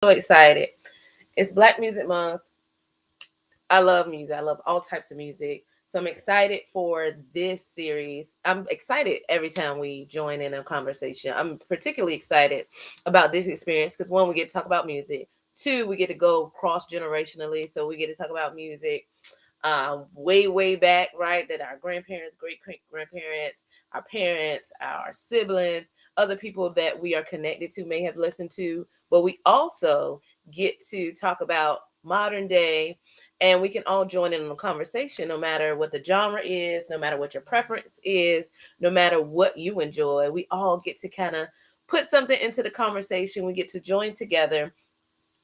So excited. It's Black Music Month. I love music. I love all types of music. So I'm excited for this series. I'm excited every time we join in a conversation. I'm particularly excited about this experience because one, we get to talk about music. Two, we get to go cross generationally. So we get to talk about music way back, right? That our grandparents, great grandparents, our parents, our siblings, other people that we are connected to may have listened to. But we also get to talk about modern day, and we can all join in on the conversation no matter what the genre is, no matter what your preference is, no matter what you enjoy. We all get to kind of put something into the conversation. We get to join together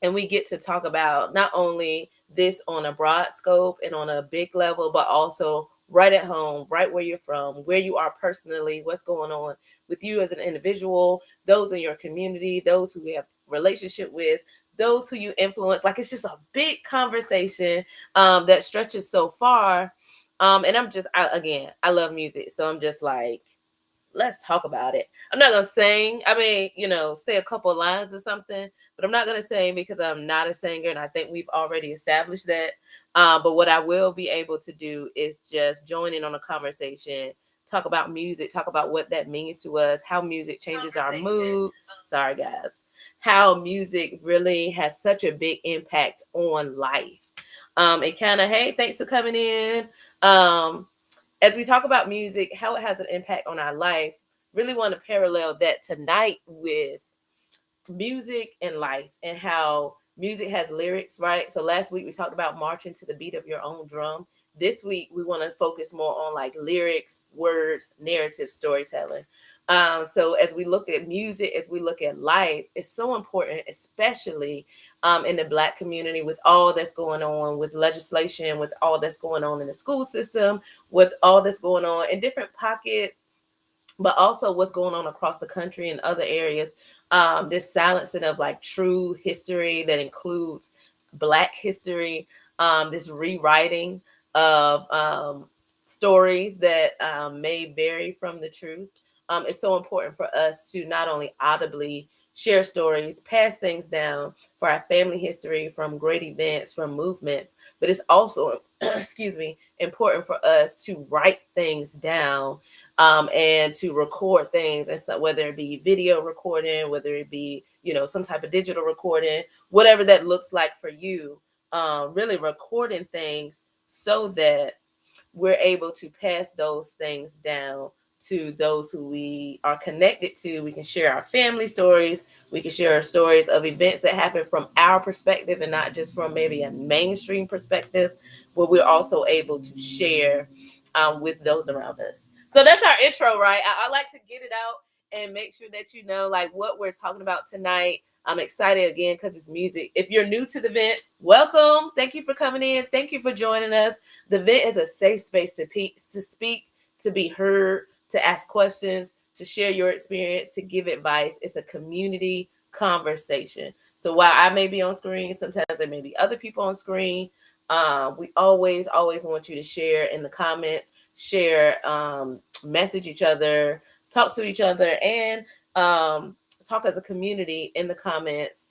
and we get to talk about not only this on a broad scope and on a big level, but also right at home, right where you're from, where you are personally, what's going on with you as an individual, those in your community, those who you have relationship with, those who you influence. Like, it's just a big conversation that stretches so far. And again, I love music. So I'm just like, let's talk about it. I'm not gonna sing. I mean, say a couple of lines or something, but I'm not gonna sing because I'm not a singer, and I think we've already established that. But what I will be able to do is just join in on a conversation, talk about music, talk about what that means to us, how music changes our mood. Sorry, guys. How music really has such a big impact on life. And kind of, hey, thanks for coming in. As we talk about music, how it has an impact on our life, really want to parallel that tonight with music and life and how music has lyrics, right? So last week we talked about marching to the beat of your own drum. This week we want to focus more on like lyrics, words, narrative, storytelling. So as we look at music, as we look at life, it's so important, especially in the Black community, with all that's going on with legislation, with all that's going on in the school system, with all that's going on in different pockets, but also what's going on across the country and other areas. This silencing of like true history that includes Black history, this rewriting of stories that may vary from the truth. It's so important for us to not only audibly share stories, pass things down for our family history from great events, from movements, but it's also, excuse me, important for us to write things down and to record things, and so whether it be video recording, whether it be some type of digital recording, whatever that looks like for you, really recording things so that we're able to pass those things down to those who we are connected to. We can share our family stories. We can share our stories of events that happen from our perspective and not just from maybe a mainstream perspective, but we're also able to share with those around us. So that's our intro, right? I like to get it out and make sure that you know like what we're talking about tonight. I'm excited again because it's music. If you're new to the vent, welcome. Thank you for coming in. Thank you for joining us. The vent is a safe space to speak, to be heard, to ask questions, to share your experience, to give advice. It's a community conversation. So while I may be on screen, sometimes there may be other people on screen. We always want you to share in the comments, share, message each other, talk to each other, and talk as a community in the comments.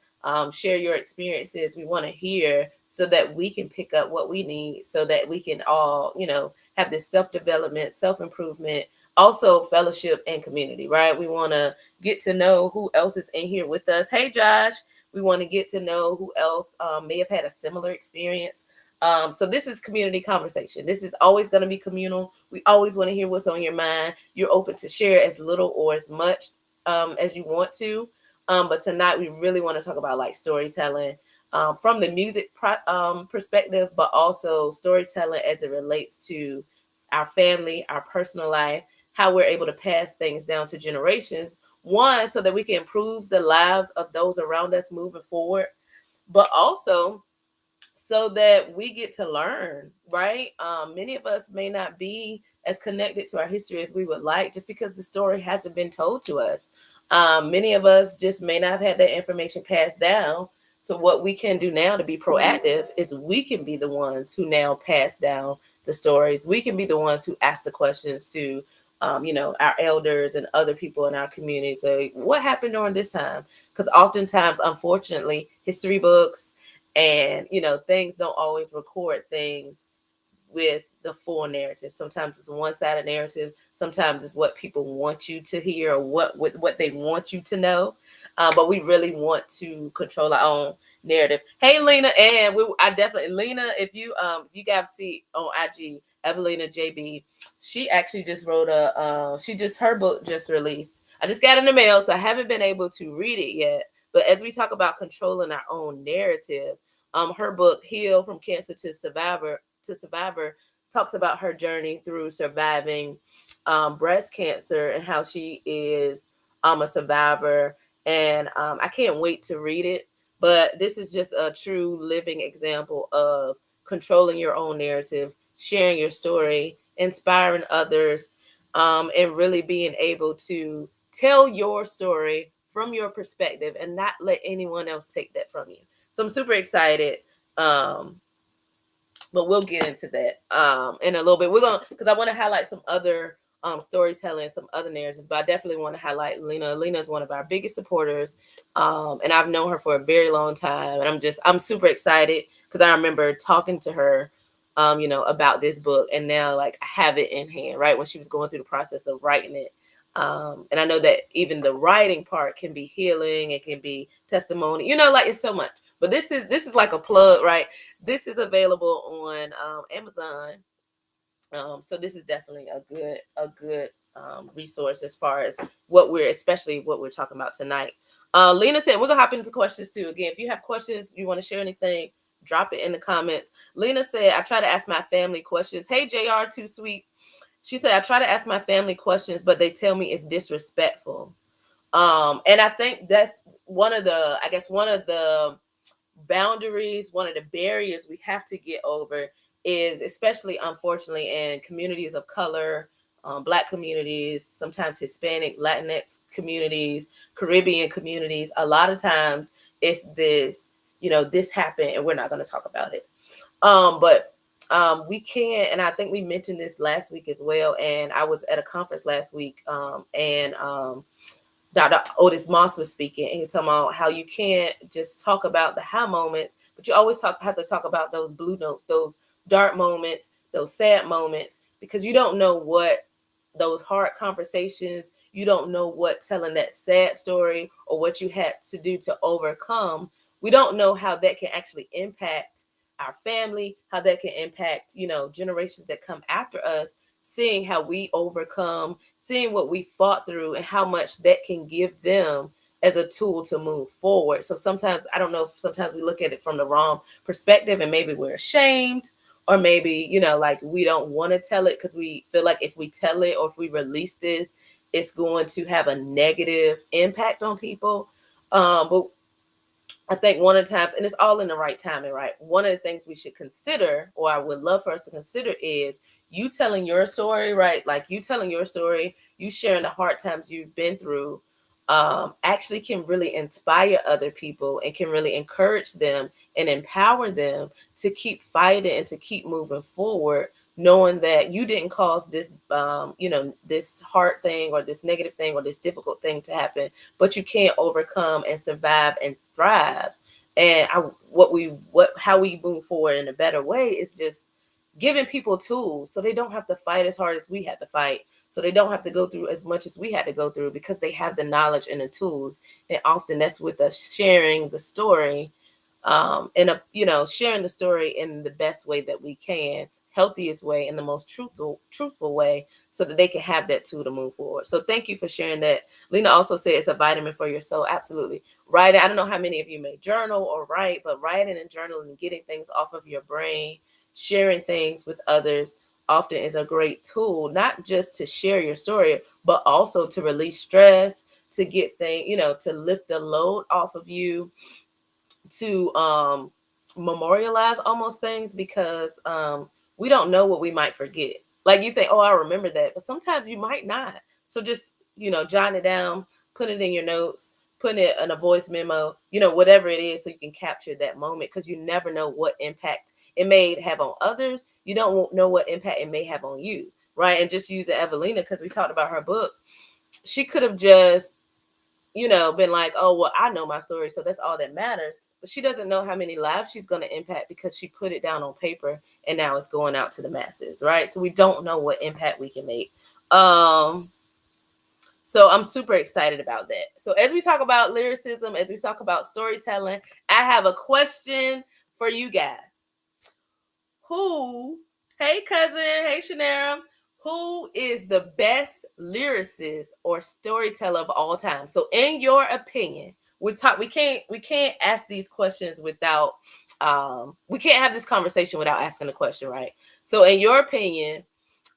Share your experiences. We want to hear so that we can pick up what we need, so that we can all, have this self-development, self-improvement, also fellowship and community, right? We want to get to know who else is in here with us. Hey, Josh. We want to get to know who else may have had a similar experience. So this is community conversation. This is always going to be communal. We always want to hear what's on your mind. You're open to share as little or as much as you want to. But tonight we really want to talk about like storytelling from the music perspective, but also storytelling as it relates to our family, our personal life, how we're able to pass things down to generations. One, so that we can improve the lives of those around us moving forward, but also so that we get to learn, right? Many of us may not be as connected to our history as we would like just because the story hasn't been told to us. Many of us just may not have had that information passed down. So what we can do now to be proactive is we can be the ones who now pass down the stories. We can be the ones who ask the questions to our elders and other people in our community. So what happened during this time? Because oftentimes, unfortunately, history books and, things don't always record things with the full narrative. Sometimes it's a one-sided narrative. Sometimes it's what people want you to hear or what they want you to know. But we really want to control our own narrative. Hey, Lena, and I definitely Lena. If you guys see on IG, Evelina JB, she actually just wrote her book just released. I just got in the mail, so I haven't been able to read it yet. But as we talk about controlling our own narrative, her book "Heal from Cancer to Survivor" talks about her journey through surviving breast cancer and how she is a survivor. And I can't wait to read it. But this is just a true living example of controlling your own narrative, sharing your story, inspiring others, and really being able to tell your story from your perspective and not let anyone else take that from you. So I'm super excited. Um, but we'll get into that in a little bit. We're gonna because I want to highlight some other storytelling, some other narratives, but I definitely want to highlight Lena. Lena is one of our biggest supporters, and I've known her for a very long time, and I'm super excited because I remember talking to her, about this book, and now like I have it in hand, right when she was going through the process of writing it. And I know that even the writing part can be healing, it can be testimony, like it's so much. But this is like a plug, right? This is available on Amazon. So this is definitely a good resource as far as especially what we're talking about tonight. Lena said we're gonna hop into questions too. Again, if you have questions, you want to share anything, drop it in the comments. Lena said I try to ask my family questions. Hey JR, too sweet. She said I try to ask my family questions, but they tell me it's disrespectful. And I think that's one of the boundaries, one of the barriers we have to get over is, especially unfortunately in communities of color, Black communities, sometimes Hispanic, Latinx communities, Caribbean communities. A lot of times it's this happened and we're not going to talk about it. But we can, and I think we mentioned this last week as well. And I was at a conference last week, and Dr. Otis Moss was speaking, and he's talking about how you can't just talk about the high moments, but you always have to talk about those blue notes, those dark moments, those sad moments, because you don't know what those hard conversations, you don't know what telling that sad story or what you had to do to overcome. We don't know how that can actually impact our family, how that can impact, generations that come after us, seeing how we overcome, seeing what we fought through and how much that can give them as a tool to move forward. So sometimes, I don't know if sometimes we look at it from the wrong perspective and maybe we're ashamed, or maybe, like we don't want to tell it because we feel like if we tell it or if we release this, it's going to have a negative impact on people. But I think one of the times, and it's all in the right timing, right? One of the things we should consider, or I would love for us to consider, is you telling your story, right? Like you telling your story, you sharing the hard times you've been through, actually can really inspire other people and can really encourage them and empower them to keep fighting and to keep moving forward, knowing that you didn't cause this, this hard thing or this negative thing or this difficult thing to happen, but you can overcome and survive and thrive. And how we move forward in a better way is just giving people tools so they don't have to fight as hard as we had to fight, so they don't have to go through as much as we had to go through, because they have the knowledge and the tools. And often that's with us sharing the story, sharing the story in the best way that we can, healthiest way, in the most truthful way, so that they can have that tool to move forward. So thank you for sharing that. Lena also said it's a vitamin for your soul. Absolutely. Writing. I don't know how many of you may journal or write, but writing and journaling and getting things off of your brain, sharing things with others often is a great tool, not just to share your story, but also to release stress, to get things, to lift the load off of you, to memorialize almost things, because we don't know what we might forget. Like you think, oh, I remember that, but sometimes you might not. So just, jotting it down, put it in your notes, putting it in a voice memo, whatever it is, so you can capture that moment, because you never know what impact it may have on others. You don't know what impact it may have on you. right? And just using Evelina, because we talked about her book, she could have just, been like, oh, well, I know my story, so that's all that matters. But she doesn't know how many lives she's going to impact because she put it down on paper and now it's going out to the masses, right? So we don't know what impact we can make. So I'm super excited about that. So as we talk about lyricism, as we talk about storytelling, I have a question for you guys. Hey cousin, hey Shanera, who is the best lyricist or storyteller of all time? So in your opinion, we can't ask these questions without we can't have this conversation without asking a question, right? So in your opinion,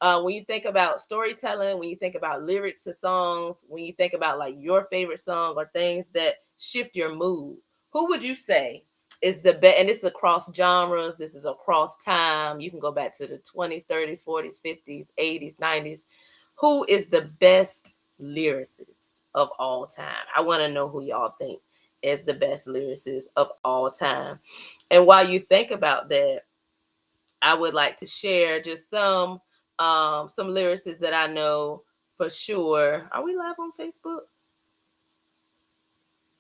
when you think about storytelling, when you think about lyrics to songs, when you think about like your favorite song or things that shift your mood, who would you say is the best? And this is across genres, this is across time. You can go back to the 20s, 30s, 40s, 50s, 80s, 90s. Who is the best lyricist of all time? I want to know who y'all think is the best lyricist of all time. And while you think about that, I would like to share just some lyricists that I know for sure. Are we live on Facebook?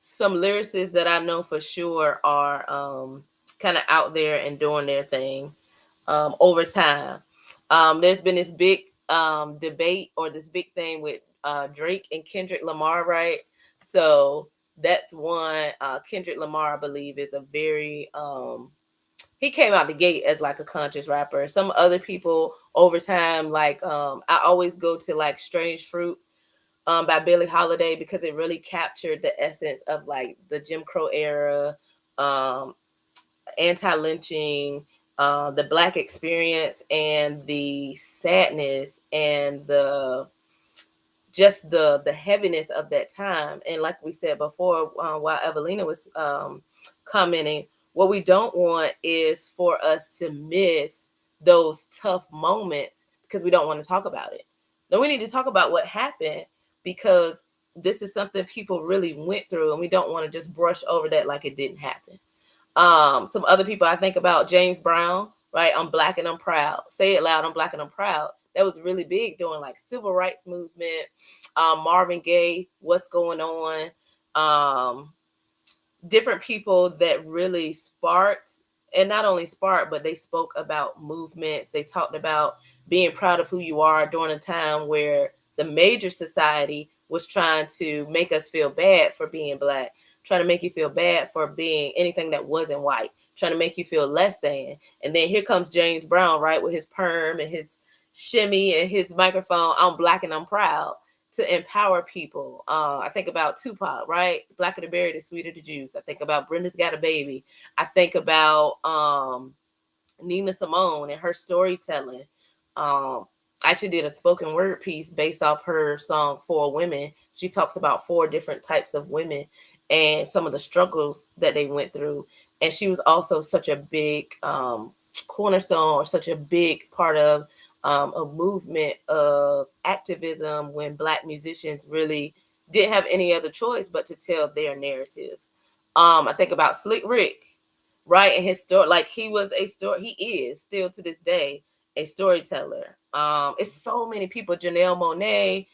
Some lyricists that I know for sure are kind of out there and doing their thing over time. There's been this big debate or this big thing with Drake and Kendrick Lamar, right? So that's one. Kendrick Lamar, I believe, is a very he came out the gate as like a conscious rapper. Some other people over time, like I always go to like Strange Fruit by Billie Holiday because it really captured the essence of like the Jim Crow era, um, anti-lynching, the Black experience, and the sadness and the heaviness of that time. And like we said before, while Evelina was commenting, what we don't want is for us to miss those tough moments because we don't want to talk about it. No, we need to talk about what happened because this is something people really went through, and we don't want to just brush over that like it didn't happen. Some other people I think about, James Brown, right? I'm Black and I'm proud. Say it loud, I'm Black and I'm proud. That was really big during like civil rights movement. Marvin Gaye, What's Going On? Different people that really sparked, and not only sparked, but they spoke about movements. They talked about being proud of who you are during a time where the major society was trying to make us feel bad for being Black, trying to make you feel bad for being anything that wasn't white, trying to make you feel less than. And then here comes James Brown, right, with his perm and his shimmy and his microphone. I'm Black and I'm proud, to empower people. I think about Tupac, right? Blacker the berry, the sweeter the juice. I think about Brenda's Got a Baby. I think about Nina Simone and her storytelling. I actually did a spoken word piece based off her song For Women. She talks about 4 different types of women and some of the struggles that they went through. And she was also such a big cornerstone, or such a big part of a movement of activism when Black musicians really didn't have any other choice but to tell their narrative. I think about Slick Rick, right? And his story, like he was a story, he is still to this day a storyteller. It's so many people, Janelle Monáe,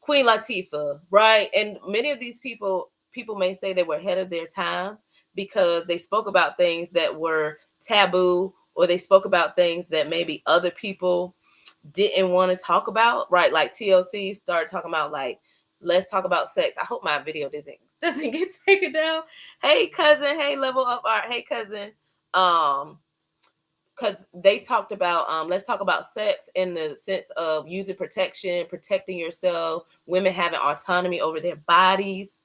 Queen Latifah, right? And many of these people may say they were ahead of their time because they spoke about things that were taboo, or they spoke about things that maybe other people didn't want to talk about, right? Like TLC started talking about like, let's talk about sex. I hope my video doesn't get taken down. Hey cousin, hey Level Up Art, hey cousin. Because they talked about let's talk about sex in the sense of using protection, protecting yourself, women having autonomy over their bodies.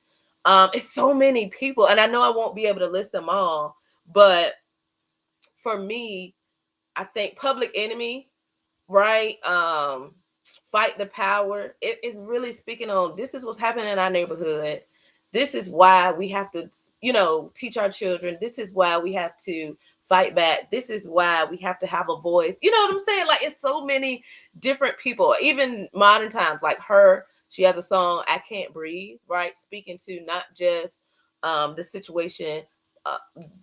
It's so many people, and I know I won't be able to list them all, but for me, I think Public Enemy, right? Fight the Power. It is really speaking on, this is what's happening in our neighborhood. This is why we have to, teach our children. This is why we have to fight back. This is why we have to have a voice. You know what I'm saying? Like, it's so many different people, even modern times, like her. She has a song, I Can't Breathe, right? Speaking to not just the situation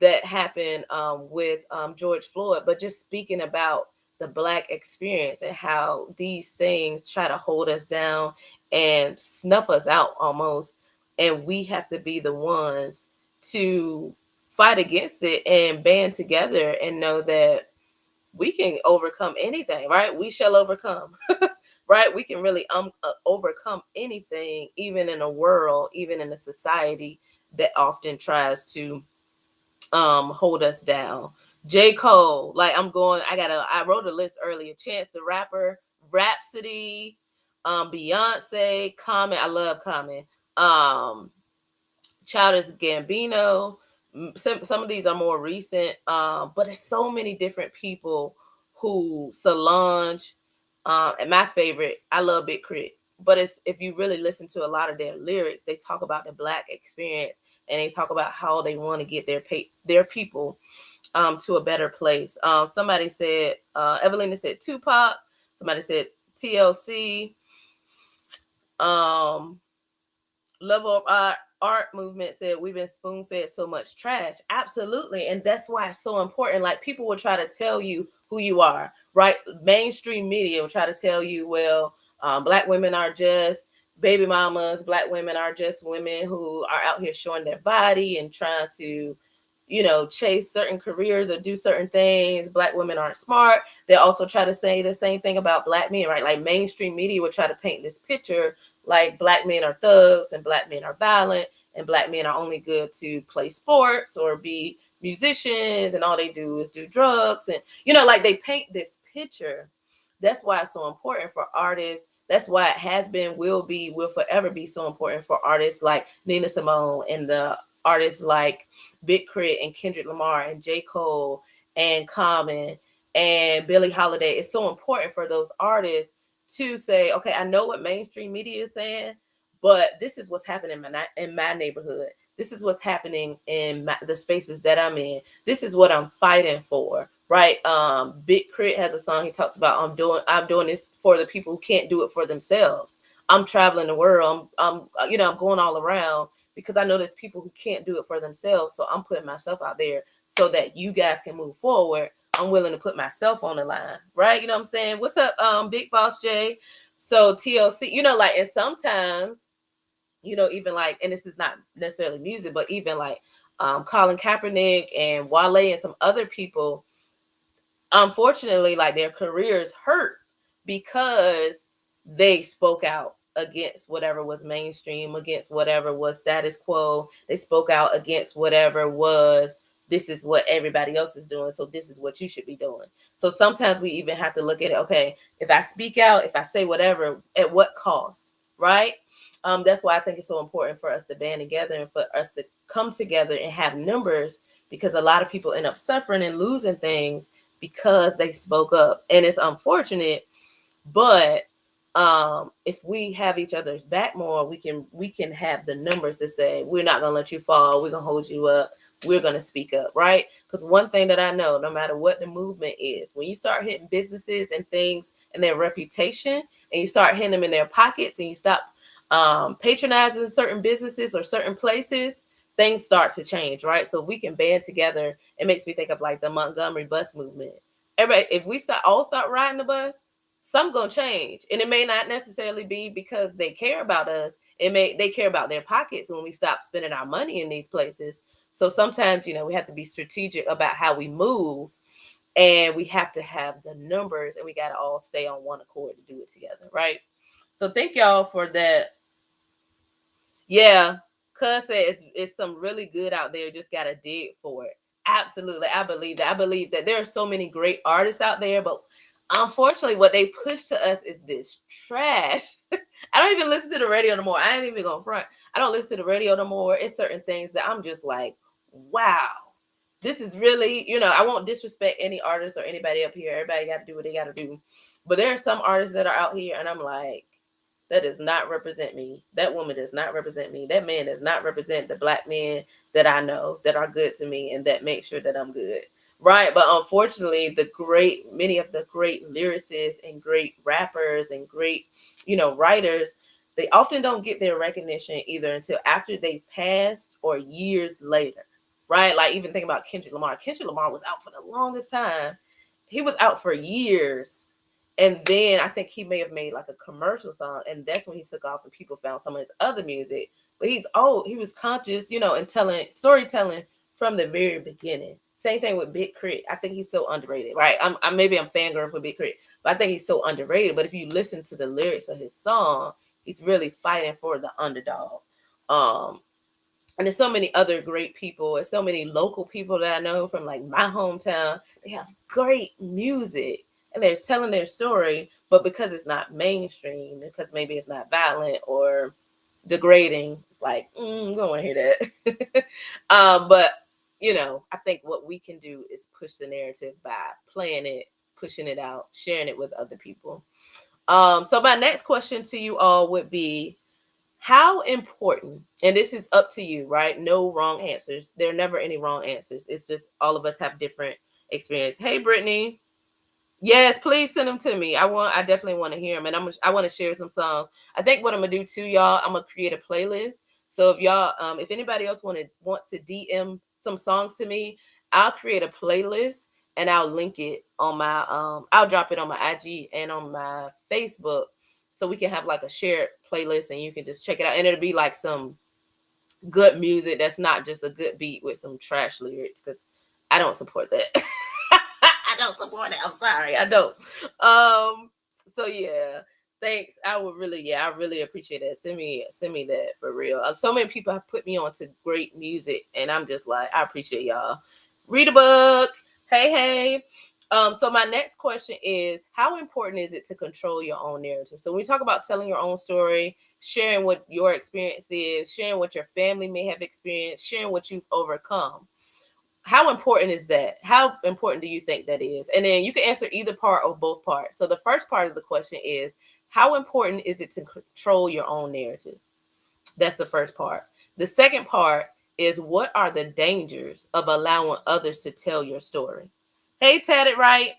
that happened with George Floyd, but just speaking about the Black experience and how these things try to hold us down and snuff us out almost. And we have to be the ones to fight against it and band together and know that we can overcome anything, right? We shall overcome, right? We can really overcome anything, even in a world, even in a society that often tries to hold us down. J. Cole, like I wrote a list earlier. Chance the Rapper, Rhapsody, Beyonce, Common. I love Common. Um, Childish Gambino. Some of these are more recent, but it's so many different people who Solange. And my favorite, I love Big Crit. But it's if you really listen to a lot of their lyrics, they talk about the Black experience and they talk about how they want to get their people to a better place. Somebody said Evelina said Tupac. Somebody said TLC. Um, Level of art movement said we've been spoon fed so much trash. Absolutely. And that's why it's so important. Like people will try to tell you who you are, right? Mainstream media will try to tell you, well, Black women are just baby mamas. Black women are just women who are out here showing their body and trying to, chase certain careers or do certain things. Black women aren't smart. They also try to say the same thing about Black men, right? Like mainstream media would try to paint this picture like Black men are thugs and Black men are violent and Black men are only good to play sports or be musicians and all they do is do drugs. And, like they paint this picture. That's why it's so important for artists. That's why it has been, will forever be so important for artists like Nina Simone and the artists like Big Crit and Kendrick Lamar and J. Cole and Common and Billie Holiday. It's so important for those artists to say, okay, I know what mainstream media is saying, but this is what's happening in my neighborhood. This is what's happening in the spaces that I'm in. This is what I'm fighting for, right? Big Crit has a song he talks about. I'm doing this for the people who can't do it for themselves. I'm traveling the world. I'm going all around because I know there's people who can't do it for themselves. So I'm putting myself out there so that you guys can move forward. I'm willing to put myself on the line, right? You know what I'm saying? What's up, Big Boss J? So TLC, and sometimes, even like, and this is not necessarily music, but even like Colin Kaepernick and Wale and some other people, unfortunately, like their careers hurt because they spoke out against whatever was mainstream, against whatever was status quo. They spoke out against whatever was, this is what everybody else is doing, so this is what you should be doing. So sometimes we even have to look at it, okay, if I speak out, if I say whatever, at what cost, right? That's why I think it's so important for us to band together and for us to come together and have numbers, because a lot of people end up suffering and losing things because they spoke up. And it's unfortunate, but if we have each other's back more, we can have the numbers to say, we're not gonna let you fall, we're gonna hold you up, we're gonna speak up, right? Because one thing that I know, no matter what the movement is, when you start hitting businesses and things and their reputation, and you start hitting them in their pockets, and you stop patronizing certain businesses or certain places, things start to change, right? So if we can band together, it makes me think of like the Montgomery bus movement. Everybody, if we start riding the bus, something gonna change. And it may not necessarily be because they care about us. They care about their pockets when we stop spending our money in these places. So sometimes, we have to be strategic about how we move, and we have to have the numbers, and we got to all stay on one accord to do it together, right? So thank y'all for that. Yeah, Cuz said it's some really good out there. Just gotta dig for it. Absolutely, I believe that. I believe that there are so many great artists out there, but unfortunately, what they push to us is this trash. I don't even listen to the radio no more. I ain't even gonna front. I don't listen to the radio no more. It's certain things that I'm just like, wow, this is really, I won't disrespect any artist or anybody up here. Everybody got to do what they got to do. But there are some artists that are out here, and I'm like, that does not represent me. That woman does not represent me. That man does not represent the Black men that I know that are good to me and that make sure that I'm good. Right. But unfortunately, many of the great lyricists and great rappers and great, writers, they often don't get their recognition either until after they've passed or years later. Right. Like even think about Kendrick Lamar. Kendrick Lamar was out for the longest time. he was out for years. And then I think he may have made like a commercial song, and that's when he took off and people found some of his other music. But he was conscious, and storytelling from the very beginning. Same thing with Big Crit. I think he's so underrated, right? I'm fangirl for Big Crit, but I think he's so underrated. But if you listen to the lyrics of his song, he's really fighting for the underdog. Um, and there's so many other great people. There's so many local people that I know from like my hometown. They have great music and they're telling their story, but because it's not mainstream, because maybe it's not violent or degrading, it's like, we don't want to hear that. But I think what we can do is push the narrative by playing it, pushing it out, sharing it with other people. So my next question to you all would be, how important, and this is up to you, right? No wrong answers. There are never any wrong answers. It's just all of us have different experience. Hey, Brittany. Yes, please send them to me. I definitely want to hear them, and I want to share some songs. I think what I'm gonna do too, y'all, I'm gonna create a playlist. So if y'all, if anybody else wants to DM some songs to me, I'll create a playlist and I'll link it on my I'll drop it on my IG and on my Facebook, so we can have like a shared playlist and you can just check it out, and it'll be like some good music that's not just a good beat with some trash lyrics, because I don't support that. I don't support it. I'm sorry. I don't. So yeah. Thanks. I really appreciate that. Send me that for real. So many people have put me on to great music, and I'm just like, I appreciate y'all. Read a book. Hey. So my next question is, how important is it to control your own narrative? So when we talk about telling your own story, sharing what your experience is, sharing what your family may have experienced, sharing what you've overcome, how important is that? How important do you think that is? And then you can answer either part or both parts. So the first part of the question is, how important is it to control your own narrative? That's the first part. The second part is, what are the dangers of allowing others to tell your story? Hey, Tatted Right.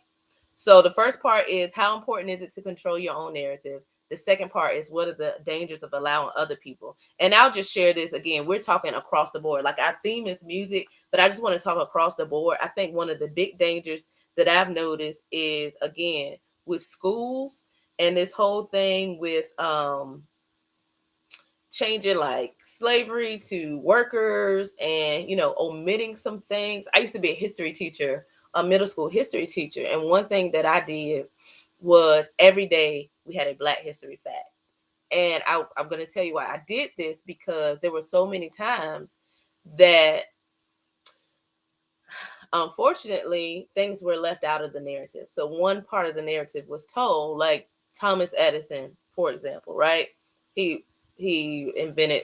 So the first part is, how important is it to control your own narrative? The second part is, what are the dangers of allowing other people? And I'll just share this again. We're talking across the board. Like, our theme is music, but I just want to talk across the board. I think one of the big dangers that I've noticed is, again, with schools and this whole thing with changing like slavery to workers and omitting some things. I used to be a history teacher, a middle school history teacher, and one thing that I did was every day we had a Black history fact. And I'm going to tell you why I did this, because there were so many times that unfortunately things were left out of the narrative. So one part of the narrative was told, like Thomas Edison, for example, right? He invented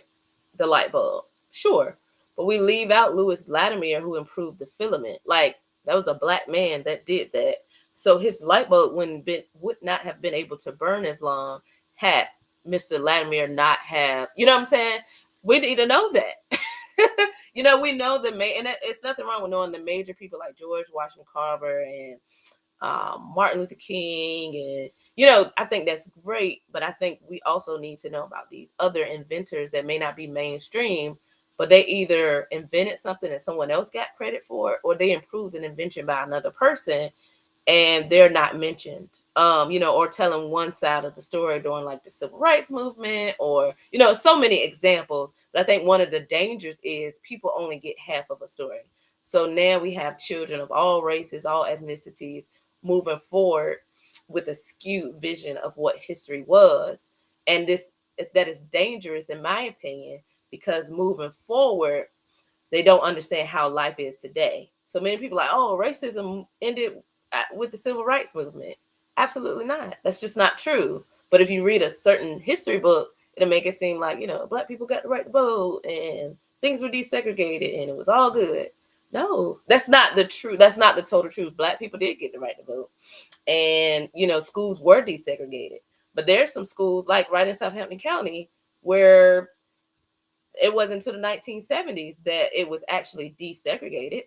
the light bulb, sure, but we leave out Louis Latimer, who improved the filament. Like, that was a Black man that did that. So his light bulb would not have been able to burn as long had Mr. Latimer not have, you know what I'm saying? We need to know that. We know and it's nothing wrong with knowing the major people like George Washington Carver and Martin Luther King, and I think that's great, but I think we also need to know about these other inventors that may not be mainstream, but they either invented something that someone else got credit for, or they improved an invention by another person and they're not mentioned, or telling one side of the story during like the civil rights movement, or, so many examples. But I think one of the dangers is people only get half of a story. So now we have children of all races, all ethnicities moving forward with a skewed vision of what history was. And that is dangerous, in my opinion, because moving forward, they don't understand how life is today. So many people are like, oh, racism ended with the civil rights movement. Absolutely not. That's just not true. But if you read a certain history book, it'll make it seem like, Black people got the right to vote and things were desegregated and it was all good. No, that's not the truth. That's not the total truth. Black people did get the right to vote. And, schools were desegregated. But there's some schools, like right in Southampton County, where it wasn't until the 1970s that it was actually desegregated.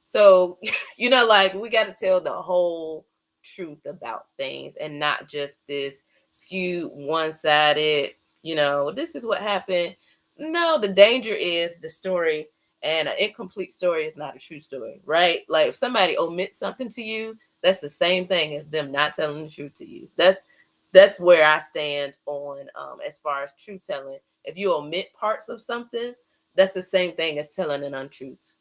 So, like, we got to tell the whole truth about things and not just this skewed, one-sided, this is what happened. No, the danger is the story, and an incomplete story is not a true story, right? Like, if somebody omits something to you, That's the same thing as them not telling the truth to you. That's where I stand on as far as truth telling. If you omit parts of something, that's the same thing as telling an untruth.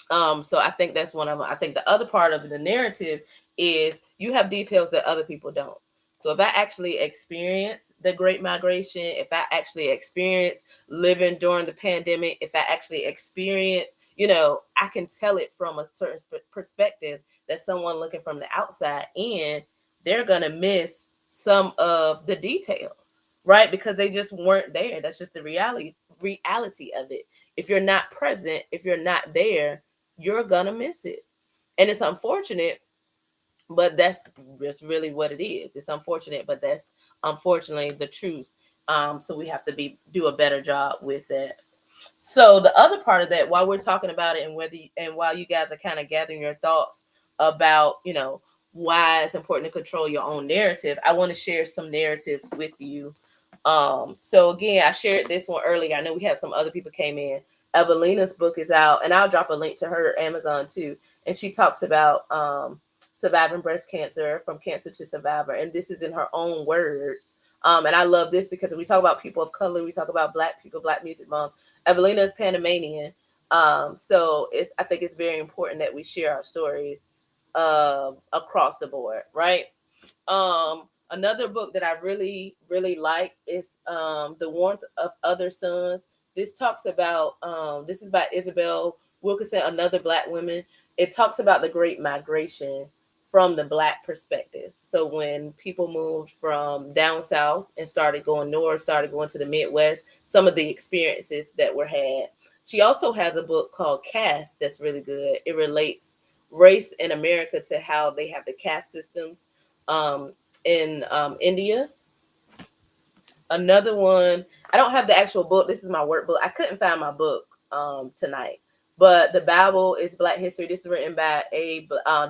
So I think that's one of them. I think the other part of the narrative is you have details that other people don't. So if I actually experience the Great Migration, if I actually experience living during the pandemic, if I actually experience, I can tell it from a certain perspective that someone looking from the outside in, they're gonna miss some of the details, right? Because they just weren't there. That's just the reality of it. If you're not present, if you're not there, you're gonna miss it. And it's unfortunate, but that's really what it is. It's unfortunate, but that's unfortunately the truth. So we have to do a better job with that. So the other part of that, while we're talking about it, and while you guys are kind of gathering your thoughts about, why it's important to control your own narrative, I want to share some narratives with you. So again, I shared this one earlier. I know we had some other people came in. Evelina's book is out, and I'll drop a link to her Amazon too. And she talks about surviving breast cancer, from cancer to survivor, and this is in her own words. And I love this because we talk about people of color, we talk about Black people, Black Music Month. Evelina is Panamanian, so I think it's very important that we share our stories across the board, right? Another book that I really, really like is The Warmth of Other Suns. This talks about this is by Isabel Wilkerson, another Black woman. It talks about the Great Migration from the Black perspective. So when people moved from down south and started going north, started going to the Midwest, some of the experiences that were had. She also has a book called Caste that's really good. It relates race in America to how they have the caste systems um, in India. Another one, I don't have the actual book. This is my workbook. I couldn't find my book tonight. But the Bible is Black History. This is written by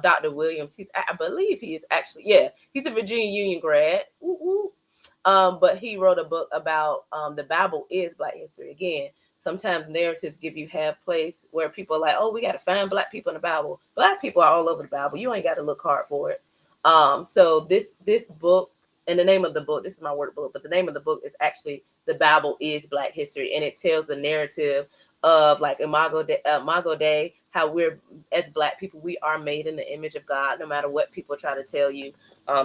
Dr. Williams. I believe he is actually, yeah, he's a Virginia Union grad. Ooh, ooh. But he wrote a book about the Bible is Black history. Again, sometimes narratives give you half place where people are like, oh, we got to find Black people in the Bible. Black people are all over the Bible. You ain't got to look hard for it. So this book, and the name of the book, this is my workbook, but the name of the book is actually The Bible is Black History, and it tells the narrative of like Imago Dei, how we're, as Black people, we are made in the image of God, no matter what people try to tell you.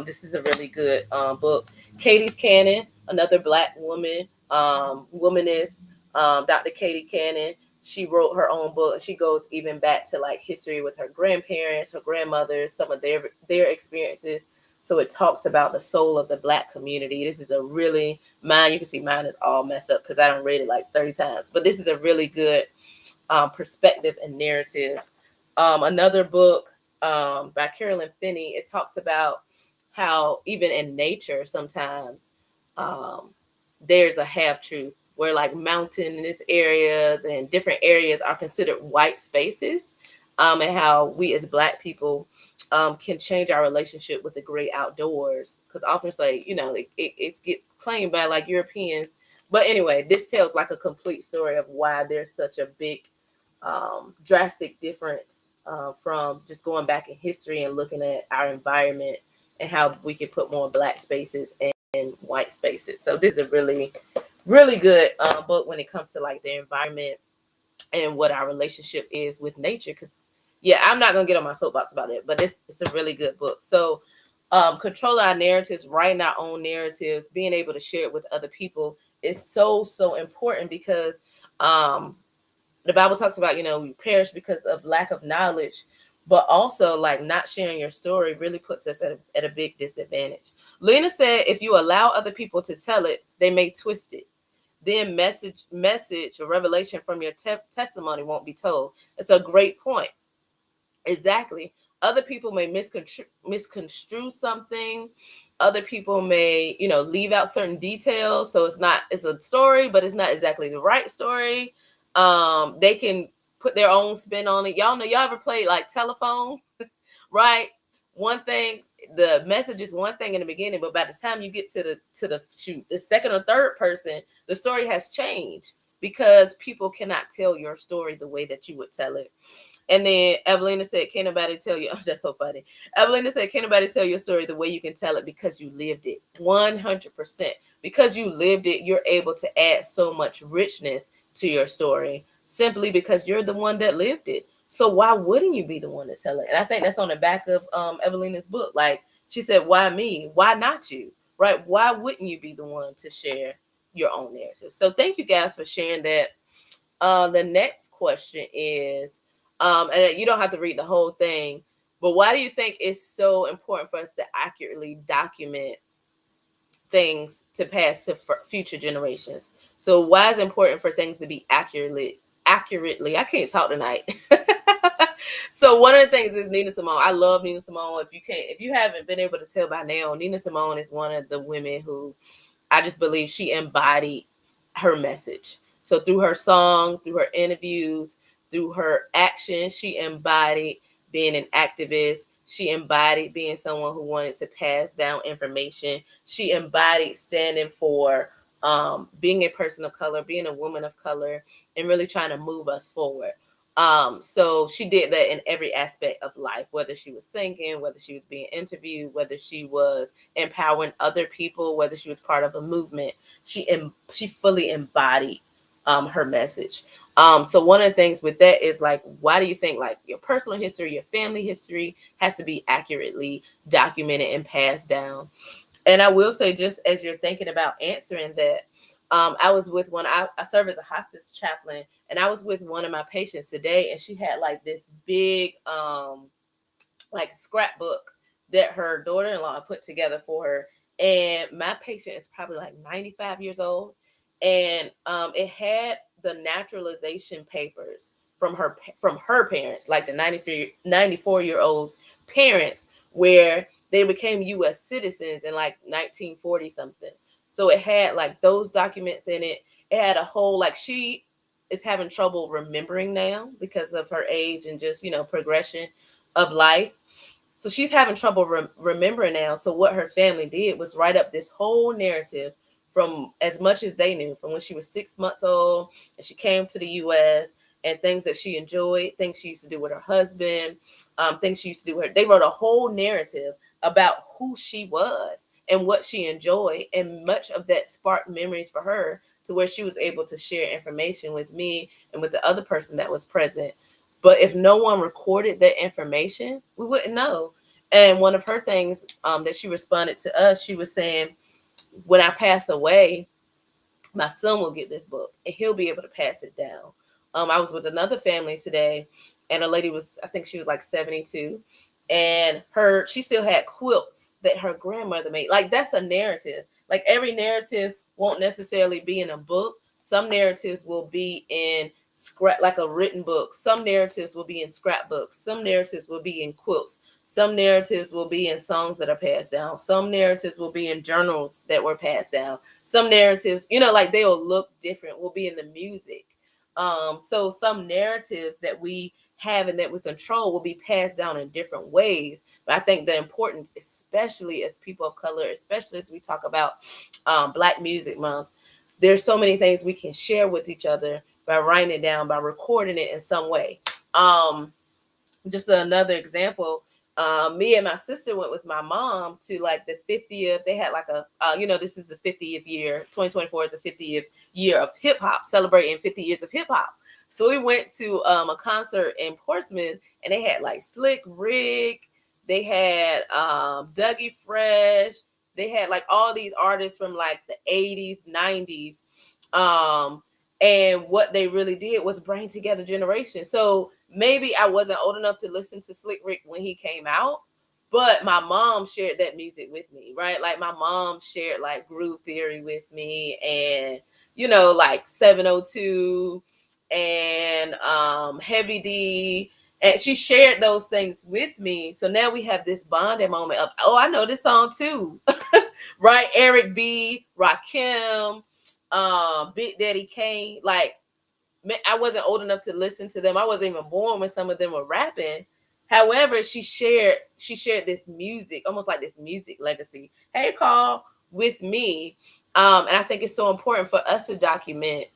This is a really good book. Katie's Cannon, another Black woman, womanist, Dr. Katie Cannon. She wrote her own book, and she goes even back to like history with her grandparents, her grandmothers, some of their experiences. So it talks about the soul of the Black community. This is a really, you can see mine is all messed up because I don't read it like 30 times. But this is a really good perspective and narrative. Another book by Carolyn Finney, it talks about how even in nature sometimes there's a half truth where like mountainous areas and different areas are considered white spaces, and how we as Black people can change our relationship with the great outdoors, because often it's like, it's get claimed by like Europeans. But anyway, this tells like a complete story of why there's such a big drastic difference from just going back in history and looking at our environment and how we can put more Black spaces and white spaces. So this is a really, really good book when it comes to like the environment and what our relationship is with nature. Because yeah, I'm not gonna get on my soapbox about it, but it's a really good book. So control our narratives, writing our own narratives, being able to share it with other people is so important, because the Bible talks about, we perish because of lack of knowledge, but also like not sharing your story really puts us at a big disadvantage. Lena said, if you allow other people to tell it, they may twist it. Then message or revelation from your testimony won't be told. It's a great point. Exactly. Other people may misconstrue something. Other people may, leave out certain details. So it's a story, but it's not exactly the right story. They can put their own spin on it. Y'all ever played like telephone, right? One thing, the message is one thing in the beginning, but by the time you get to the second or third person, the story has changed. because people cannot tell your story the way that you would tell it. And then Evelina said, "Can't nobody tell you?" Oh, that's so funny. Evelina said, "Can't nobody tell your story the way you can tell it because you lived it." 100%. Because you lived it, you're able to add so much richness to your story simply because you're the one that lived it. So why wouldn't you be the one to tell it? And I think that's on the back of Evelina's book. Like she said, "Why me? Why not you? Right? Why wouldn't you be the one to share your own narrative?" So thank you guys for sharing that. The next question is, and you don't have to read the whole thing, but why do you think it's so important for us to accurately document things to pass to future generations? So why is it important for things to be accurately? I can't talk tonight. So one of the things is Nina Simone. I love Nina Simone. If you haven't been able to tell by now, Nina Simone is one of the women who I just believe she embodied her message. So through her song, through her interviews, through her actions, she embodied being an activist. She embodied being someone who wanted to pass down information. She embodied standing for being a person of color, being a woman of color, and really trying to move us forward. So she did that in every aspect of life, whether she was singing, whether she was being interviewed, whether she was empowering other people, whether she was part of a movement. She fully embodied her message. So one of the things with that is like, why do you think like your personal history, your family history has to be accurately documented and passed down? And I will say, just as you're thinking about answering that, I was with I serve as a hospice chaplain, and I was with one of my patients today, and she had like this big, like scrapbook that her daughter-in-law put together for her. And my patient is probably like 95 years old, and it had the naturalization papers from her parents, like the 94-year-old's parents, where they became U.S. citizens in like 1940 something. So it had like those documents in it. It had a whole, like, she is having trouble remembering now because of her age and just, progression of life. So she's having trouble remembering now. So what her family did was write up this whole narrative from as much as they knew, from when she was 6 months old and she came to the U.S., and things that she enjoyed, things she used to do with her husband, things she used to do with her. They wrote a whole narrative about who she was and what she enjoyed. And much of that sparked memories for her to where she was able to share information with me and with the other person that was present. But if no one recorded that information, we wouldn't know. And one of her things that she responded to us, she was saying, when I pass away, my son will get this book and he'll be able to pass it down. I was with another family today, and a lady was, I think she was like 72, and she still had quilts that her grandmother made. Like, that's a narrative. Like, every narrative won't necessarily be in a book. Some narratives will be in like a written book. Some narratives will be in scrapbooks. Some narratives will be in quilts. Some narratives will be in songs that are passed down. Some narratives will be in journals that were passed down. Some narratives, like, they'll look different, will be in the music. So some narratives that we have and that we control will be passed down in different ways. But I think the importance, especially as people of color, especially as we talk about Black Music Month, there's so many things we can share with each other by writing it down, by recording it in some way. Just another example, me and my sister went with my mom to like the 50th. They had like this is the 50th year. 2024 is the 50th year of hip hop, celebrating 50 years of hip hop. So we went to a concert in Portsmouth, and they had like Slick Rick, they had Dougie Fresh, they had like all these artists from like the 80s, 90s. And what they really did was bring together generations. So maybe I wasn't old enough to listen to Slick Rick when he came out, but my mom shared that music with me, right? Like, my mom shared like Groove Theory with me, and like 702 and Heavy D. And she shared those things with me. So now we have this bonding moment of, oh, I know this song too. Right? Eric B, Rakim, Big Daddy Kane. Like, I wasn't old enough to listen to them. I wasn't even born when some of them were rapping. However, she shared this music, almost like this music legacy. Hey, Carl, with me. And I think it's so important for us to document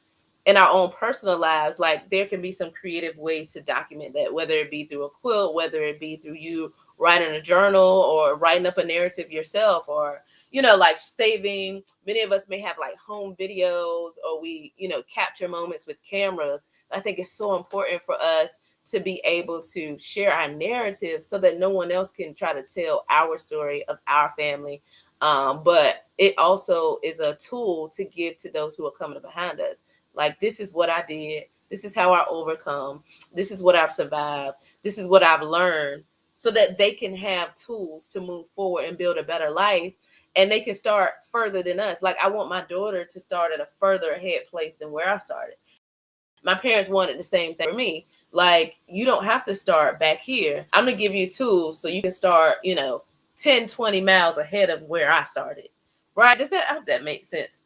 in our own personal lives, like there can be some creative ways to document that, whether it be through a quilt, whether it be through you writing a journal or writing up a narrative yourself, or like saving. Many of us may have like home videos, or we capture moments with cameras. I think it's so important for us to be able to share our narrative so that no one else can try to tell our story of our family. But it also is a tool to give to those who are coming behind us. Like, this is what I did. This is how I overcome. This is what I've survived. This is what I've learned, so that they can have tools to move forward and build a better life. And they can start further than us. Like, I want my daughter to start at a further ahead place than where I started. My parents wanted the same thing for me. Like, you don't have to start back here. I'm going to give you tools so you can start, 10, 20 miles ahead of where I started. Right? I hope that makes sense.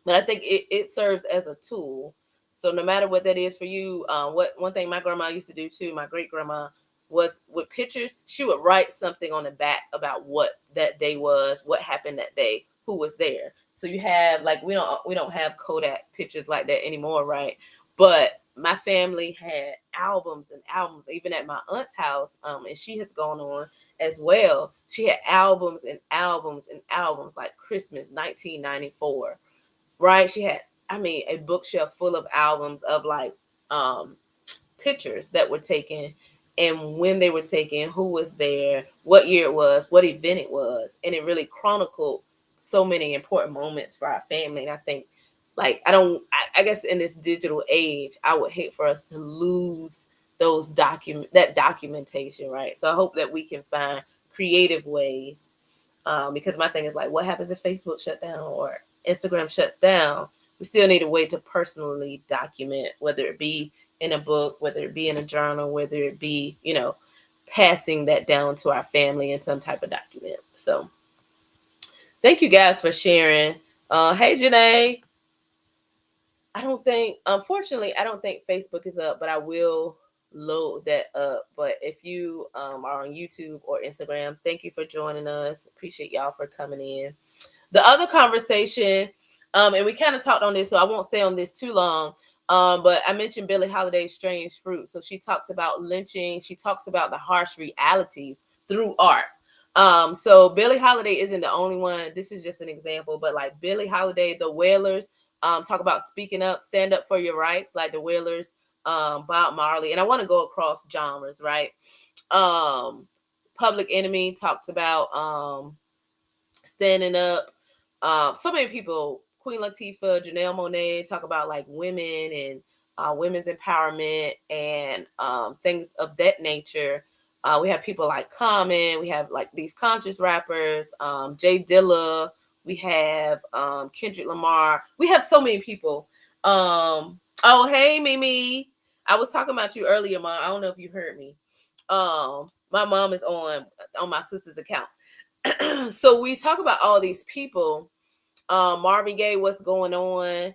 But I think it serves as a tool. So no matter what that is for you, what one thing my grandma used to do too, my great grandma, was with pictures, she would write something on the back about what that day was, what happened that day, who was there. So you have, like, we don't have Kodak pictures like that anymore, right? But my family had albums and albums, even at my aunt's house, and she has gone on as well. She had albums and albums and albums, like Christmas 1994. Right? She had, a bookshelf full of albums of like pictures that were taken, and when they were taken, who was there, what year it was, what event it was, and it really chronicled so many important moments for our family. And I think, like, I guess in this digital age, I would hate for us to lose that documentation, right? So I hope that we can find creative ways, because my thing is, like, what happens if Facebook shut down or Instagram shuts down? We still need a way to personally document, whether it be in a book, whether it be in a journal, whether it be, passing that down to our family in some type of document. So thank you guys for sharing. Hey, Janae. Unfortunately, I don't think Facebook is up, but I will load that up. But if you are on YouTube or Instagram, thank you for joining us. Appreciate y'all for coming in. The other conversation, and we kind of talked on this, so I won't stay on this too long. But I mentioned Billie Holiday's Strange Fruit. So she talks about lynching. She talks about the harsh realities through art. So Billie Holiday isn't the only one. This is just an example, but like Billie Holiday, the Wailers, talk about speaking up, stand up for your rights, like the Wailers, Bob Marley. And I want to go across genres, right? Public Enemy talks about standing up. So many people, Queen Latifah, Janelle Monáe, talk about like women and women's empowerment and things of that nature. We have people like Common. We have like these conscious rappers, Jay Dilla. We have Kendrick Lamar. We have so many people. Oh, hey, Mimi. I was talking about you earlier, Mom. I don't know if you heard me. My mom is on my sister's account. So we talk about all these people. Marvin Gaye, what's going on?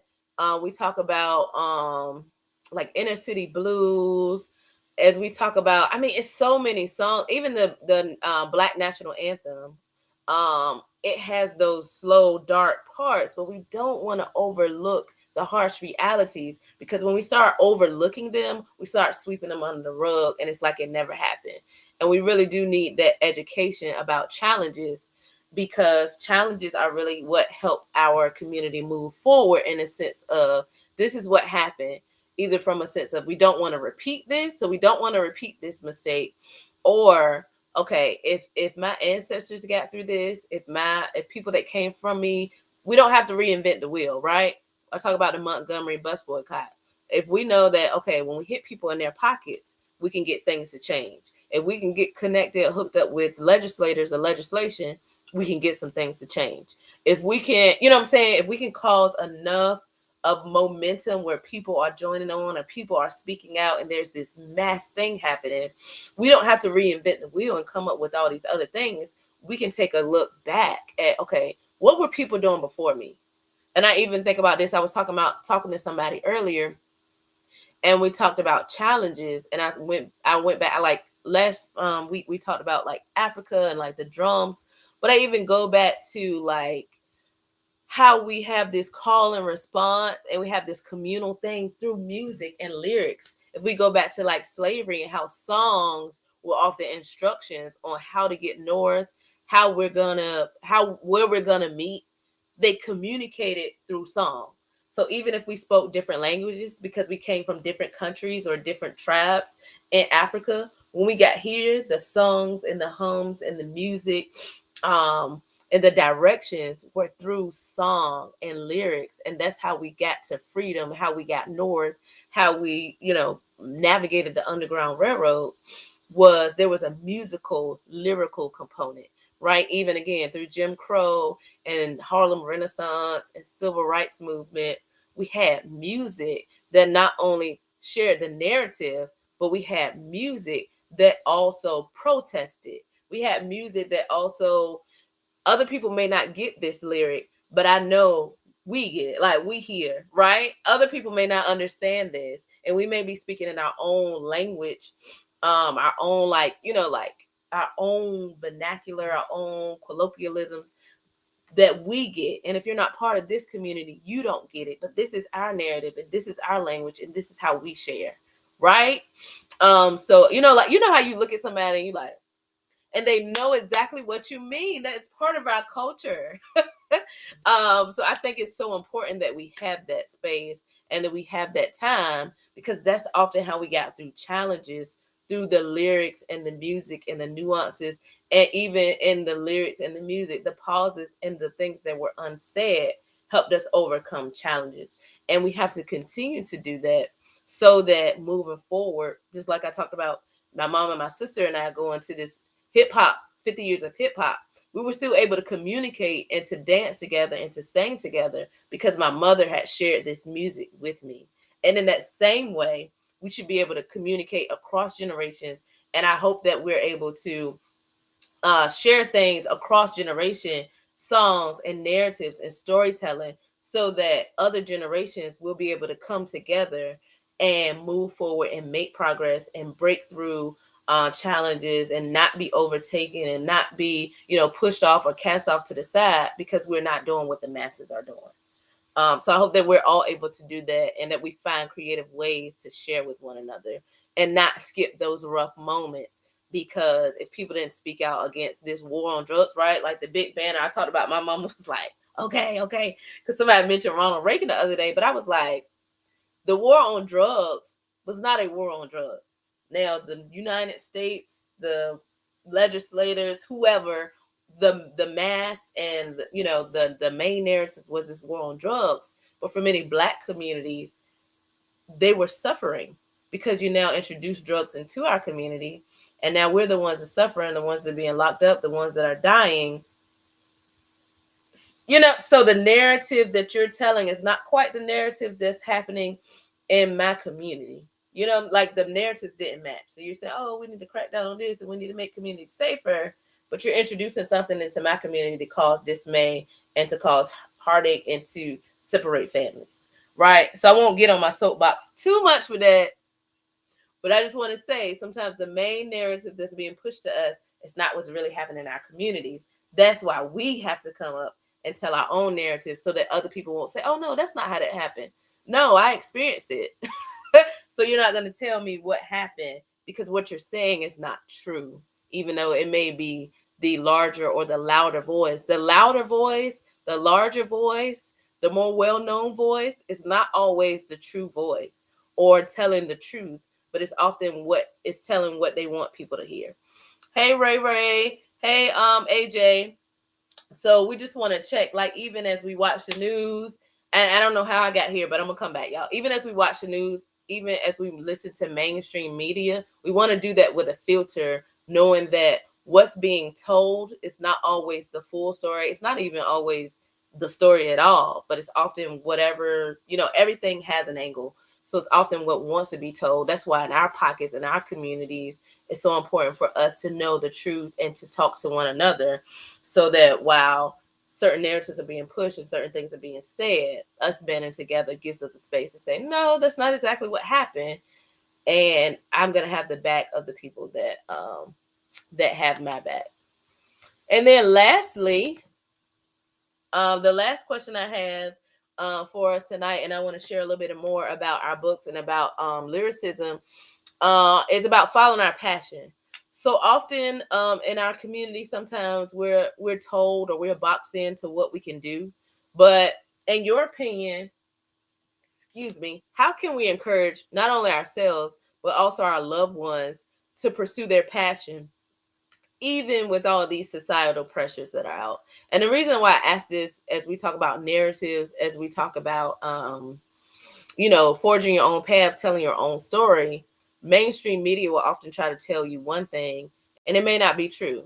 We talk about like inner city blues. As we talk about, it's so many songs. Even the Black National Anthem, it has those slow, dark parts, but we don't want to overlook the harsh realities, because when we start overlooking them, we start sweeping them under the rug, and it's like it never happened. And we really do need that education about challenges, because challenges are really what help our community move forward, in a sense of, this is what happened, either from a sense of, we don't want to repeat this, so we don't want to repeat this mistake, or okay, if my ancestors got through this, if people that came from me, we don't have to reinvent the wheel, right? I talk about the Montgomery bus boycott. If we know that, okay, when we hit people in their pockets, we can get things to change. If we can get connected, hooked up with legislators or legislation, we can get some things to change. If we can, what I'm saying, if we can cause enough of momentum where people are joining on or people are speaking out and there's this mass thing happening, we don't have to reinvent the wheel and come up with all these other things. We can take a look back at, okay, what were people doing before me? And I even think about this. I was talking to somebody earlier, and we talked about challenges, and I went back, like last week we talked about like Africa and like the drums, but I even go back to like how we have this call and response, and we have this communal thing through music and lyrics. If we go back to like slavery and how songs were often instructions on how to get north, where we're gonna meet, they communicated through song. So even if we spoke different languages because we came from different countries or different tribes in Africa, when we got here, the songs and the hums and the music, um, and the directions were through song and lyrics. And that's how we got to freedom, how we got north, how we, navigated the Underground Railroad. Was there was a musical lyrical component, right? Even again through Jim Crow and Harlem Renaissance and civil rights movement, we had music that not only shared the narrative, but we had music that also protested. We had music that also, other people may not get this lyric, but I know we get it. Like, we hear, right? Other people may not understand this, and we may be speaking in our own language, our own, like our own vernacular, our own colloquialisms that we get. And if you're not part of this community, you don't get it. But this is our narrative, and this is our language, and this is how we share, right? So like, how you look at somebody and you like, and they know exactly what you mean. That is part of our culture. So I think it's so important that we have that space and that we have that time, because that's often how we got through challenges, through the lyrics and the music and the nuances, and even in the lyrics and the music, the pauses and the things that were unsaid helped us overcome challenges. And we have to continue to do that, so that moving forward, just like I talked about, my mom and my sister and I going to this hip hop, 50 years of hip hop, we were still able to communicate and to dance together and to sing together because my mother had shared this music with me. And in that same way, we should be able to communicate across generations. And I hope that we're able to share things across generation, songs and narratives and storytelling, so that other generations will be able to come together and move forward and make progress and break through challenges, and not be overtaken and not be, pushed off or cast off to the side because we're not doing what the masses are doing. So I hope that we're all able to do that, and that we find creative ways to share with one another and not skip those rough moments. Because if people didn't speak out against this war on drugs, right? Like the big banner I talked about, my mom was like, okay, okay. Because somebody mentioned Ronald Reagan the other day, but I was like, the war on drugs was not a war on drugs. Now, the United States, the legislators, whoever, the mass and the main narrative was this war on drugs. But for many Black communities, they were suffering because you now introduce drugs into our community, and now we're the ones that suffer, and the ones that are being locked up, the ones that are dying. So the narrative that you're telling is not quite the narrative that's happening in my community. Like the narratives didn't match. So you're saying, oh, we need to crack down on this and we need to make communities safer, but you're introducing something into my community to cause dismay and to cause heartache and to separate families, right? So I won't get on my soapbox too much with that, but I just want to say, sometimes the main narrative that's being pushed to us is not what's really happening in our communities. That's why we have to come up and tell our own narrative, so that other people won't say, oh, no, that's not how that happened. No, I experienced it. So you're not going to tell me what happened, because what you're saying is not true, even though it may be the larger or the louder voice. The louder voice, the larger voice, the more well-known voice is not always the true voice or telling the truth, but it's often what is telling what they want people to hear. Hey, Ray Ray. Hey, AJ. So we just want to check, like, even as we watch the news, and I don't know how I got here, but I'm gonna come back, y'all. Even as we watch the news, even as we listen to mainstream media, we want to do that with a filter, knowing that what's being told is not always the full story. It's not even always the story at all, but it's often whatever, everything has an angle. So it's often what wants to be told. That's why in our pockets, in our communities, it's so important for us to know the truth and to talk to one another, so that while certain narratives are being pushed and certain things are being said, us banding together gives us the space to say, no, that's not exactly what happened. And I'm going to have the back of the people that have my back. And then lastly, The last question I have for us tonight, and I want to share a little bit more about our books and about lyricism, is about following our passion. So often in our community, sometimes we're told or we're boxed into what we can do. But in your opinion, excuse me, how can we encourage not only ourselves but also our loved ones to pursue their passion even with all these societal pressures that are out? And the reason why I ask this, as we talk about narratives, as we talk about forging your own path, telling your own story, mainstream media will often try to tell you one thing and it may not be true.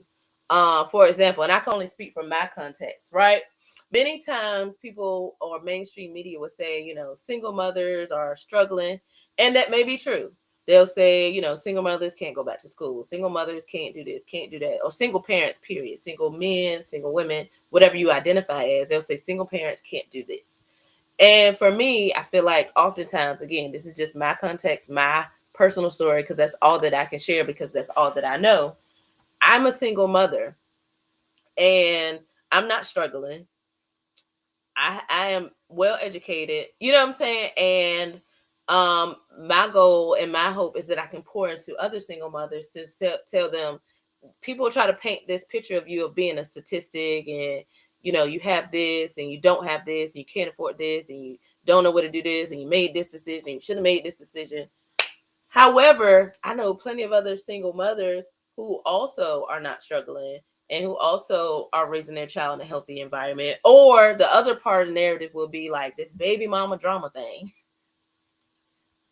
For example, and I can only speak from my context, right? Many times people or mainstream media will say, single mothers are struggling, and that may be true. They'll say, single mothers can't go back to school, single mothers can't do this, can't do that, or single parents, period, single men, single women, whatever you identify as, they'll say single parents can't do this. And for me, I feel like oftentimes, again, this is just my context, my personal story, because that's all that I can share, because that's all that I know. I'm a single mother and I'm not struggling. I am well educated, you know what I'm saying? And my goal and my hope is that I can pour into other single mothers to tell them, people try to paint this picture of you of being a statistic, and you have this and you don't have this and you can't afford this and you don't know what to do this and you made this decision, you should have made this decision. However, I know plenty of other single mothers who also are not struggling and who also are raising their child in a healthy environment. Or the other part of the narrative will be like this baby mama drama thing.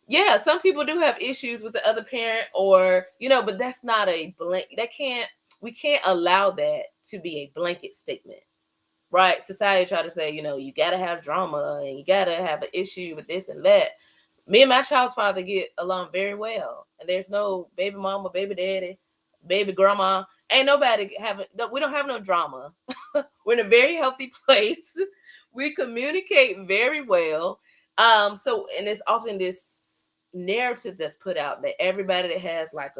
Yeah, some people do have issues with the other parent, or but that's not a we can't allow that to be a blanket statement. Right? Society try to say, you gotta have drama and you gotta have an issue with this and that. Me and my child's father get along very well, and there's no baby mama, baby daddy, baby grandma. Ain't nobody having. We don't have no drama. We're in a very healthy place. We communicate very well. So, and it's often this narrative that's put out that everybody that has like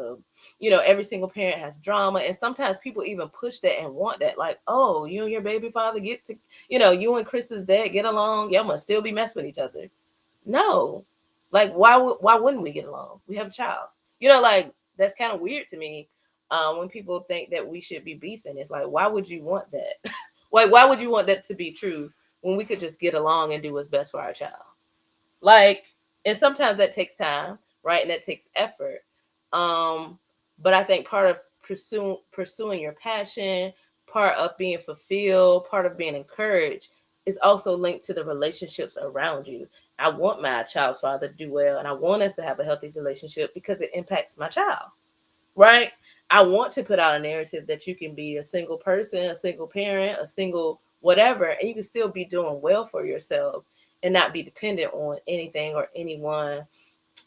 every single parent has drama, and sometimes people even push that and want that, like, oh, you and your baby father get to, you and Krista's dad get along, y'all must still be messing with each other. No, like why wouldn't we get along? We have a child. Like that's kind of weird to me. When people think that we should be beefing, it's like, why would you want that? Like, why would you want that to be true when we could just get along and do what's best for our child? Like, and sometimes that takes time, right? And that takes effort. But I think part of pursuing your passion, part of being fulfilled, part of being encouraged is also linked to the relationships around you. I want my child's father to do well, and I want us to have a healthy relationship because it impacts my child, right? I want to put out a narrative that you can be a single person, a single parent, a single whatever, and you can still be doing well for yourself and not be dependent on anything or anyone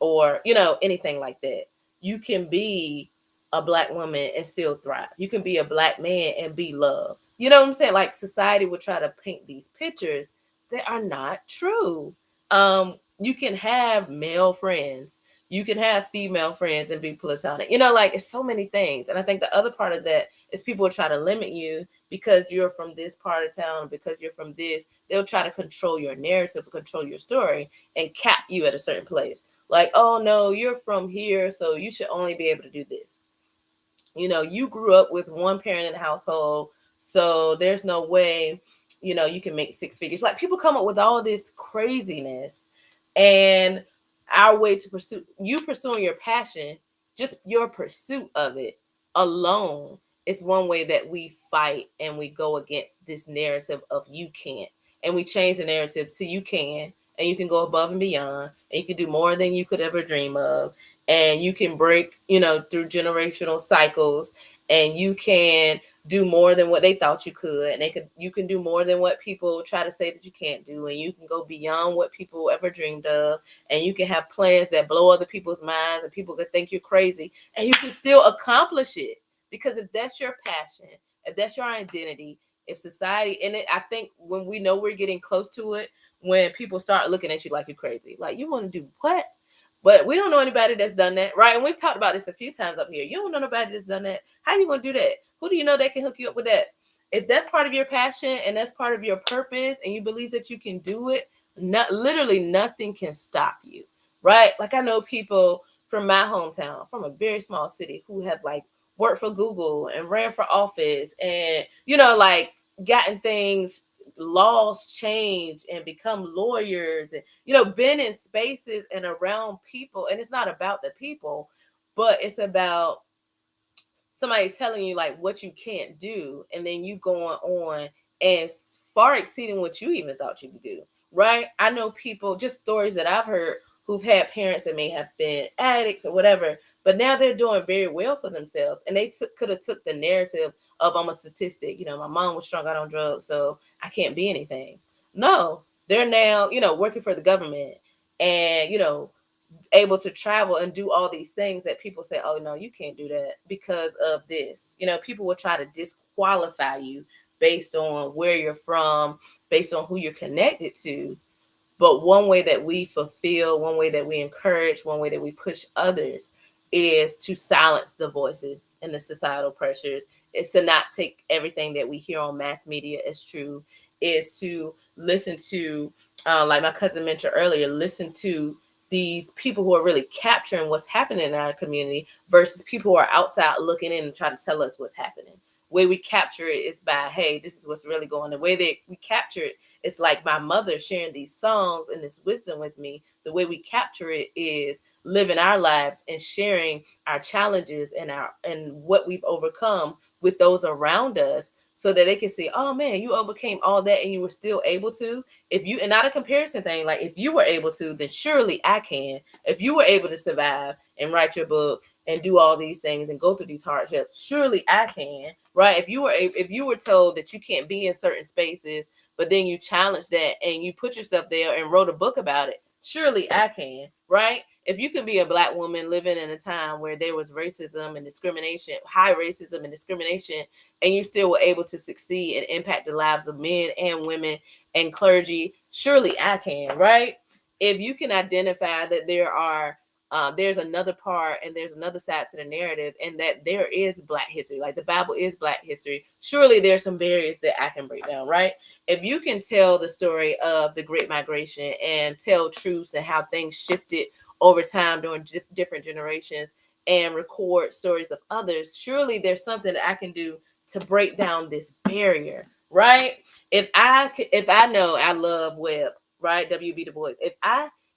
or, anything like that. You can be a Black woman and still thrive. You can be a Black man and be loved. You know what I'm saying? Like, society would try to paint these pictures that are not true. You can have male friends, you can have female friends and be platonic. Like, it's so many things. And I think the other part of that is people try to limit you because you're from this part of town, because you're from this. They'll try to control your narrative, control your story, and cap you at a certain place. Like, oh no, you're from here, so you should only be able to do this. You grew up with one parent in the household, so there's no way, you can make six figures. Like, people come up with all this craziness, and our way to pursuing your passion, just your pursuit of it alone is one way that we fight and we go against this narrative of you can't. And we change the narrative to you can, and you can go above and beyond, and you can do more than you could ever dream of, and you can break, through generational cycles, and you can do more than what they thought you could, and you can do more than what people try to say that you can't do, and you can go beyond what people ever dreamed of, and you can have plans that blow other people's minds, and people could think you're crazy, and you can still accomplish it. Because if that's your passion, if that's your identity, if society, and I think when we know we're getting close to it, when people start looking at you like you're crazy, like, you want to do what? But we don't know anybody that's done that, right? And we've talked about this a few times up here. You don't know nobody that's done that. How you going to do that? Who do you know that can hook you up with that? if that's part of your passion and that's part of your purpose and you believe that you can do it, not literally nothing can stop you, right? Like I know people from my hometown, from a very small city, who have like worked for Google and ran for office and like gotten things, laws changed and become lawyers, and been in spaces and around people, and it's not about the people, but it's about somebody telling you like what you can't do, and then you going on and far exceeding what you even thought you could do, right? I know people, just stories that I've heard, who've had parents that may have been addicts or whatever, but now they're doing very well for themselves, and they could have took the narrative of, I'm a statistic, my mom was strung out on drugs, so I can't be anything. No, they're now working for the government, and able to travel and do all these things that people say, oh no, you can't do that because of this. People will try to disqualify you based on where you're from, based on who you're connected to. But one way that we fulfill, one way that we encourage, one way that we push others is to silence the voices and the societal pressures. Is to not take everything that we hear on mass media as true. Is to listen to, like my cousin mentioned earlier, listen to these people who are really capturing what's happening in our community versus people who are outside looking in and trying to tell us what's happening. The way we capture it is by, hey, this is what's really going on. The way that we capture it, it's like my mother sharing these songs and this wisdom with me. The way we capture it is living our lives and sharing our challenges and what we've overcome with those around us, so that they can see, oh man, you overcame all that and you were still able to. If you, and not a comparison thing, like if you were able to, then surely I can. If you were able to survive and write your book and do all these things and go through these hardships, surely I can, right? If you were told that you can't be in certain spaces, but then you challenged that and you put yourself there and wrote a book about it, surely I can, right? If you can be a Black woman living in a time where there was racism and discrimination, high racism and discrimination, and you still were able to succeed and impact the lives of men and women and clergy, surely I can, right? If you can identify that there's another part and there's another side to the narrative, and that there is Black history, like the Bible is Black history, surely there's some barriers that I can break down, right? If you can tell the story of the Great Migration and tell truths and how things shifted over time during different generations and record stories of others, surely there's something that I can do to break down this barrier, right? If I know, I love Webb, right? W.B. Du Bois.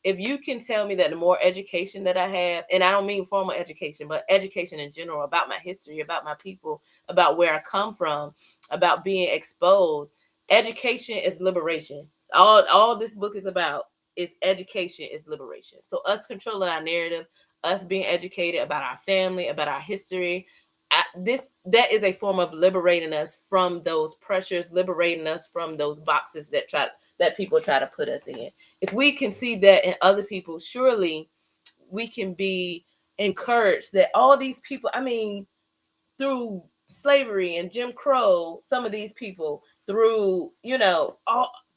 If you can tell me that the more education that I have, and I don't mean formal education, but education in general about my history, about my people, about where I come from, about being exposed, education is liberation. All this book is about is education is liberation. So us controlling our narrative, us being educated about our family, about our history, that is a form of liberating us from those pressures, liberating us from those boxes that people try to put us in. If we can see that in other people, surely we can be encouraged that all these people, I mean, through slavery and Jim Crow, some of these people, through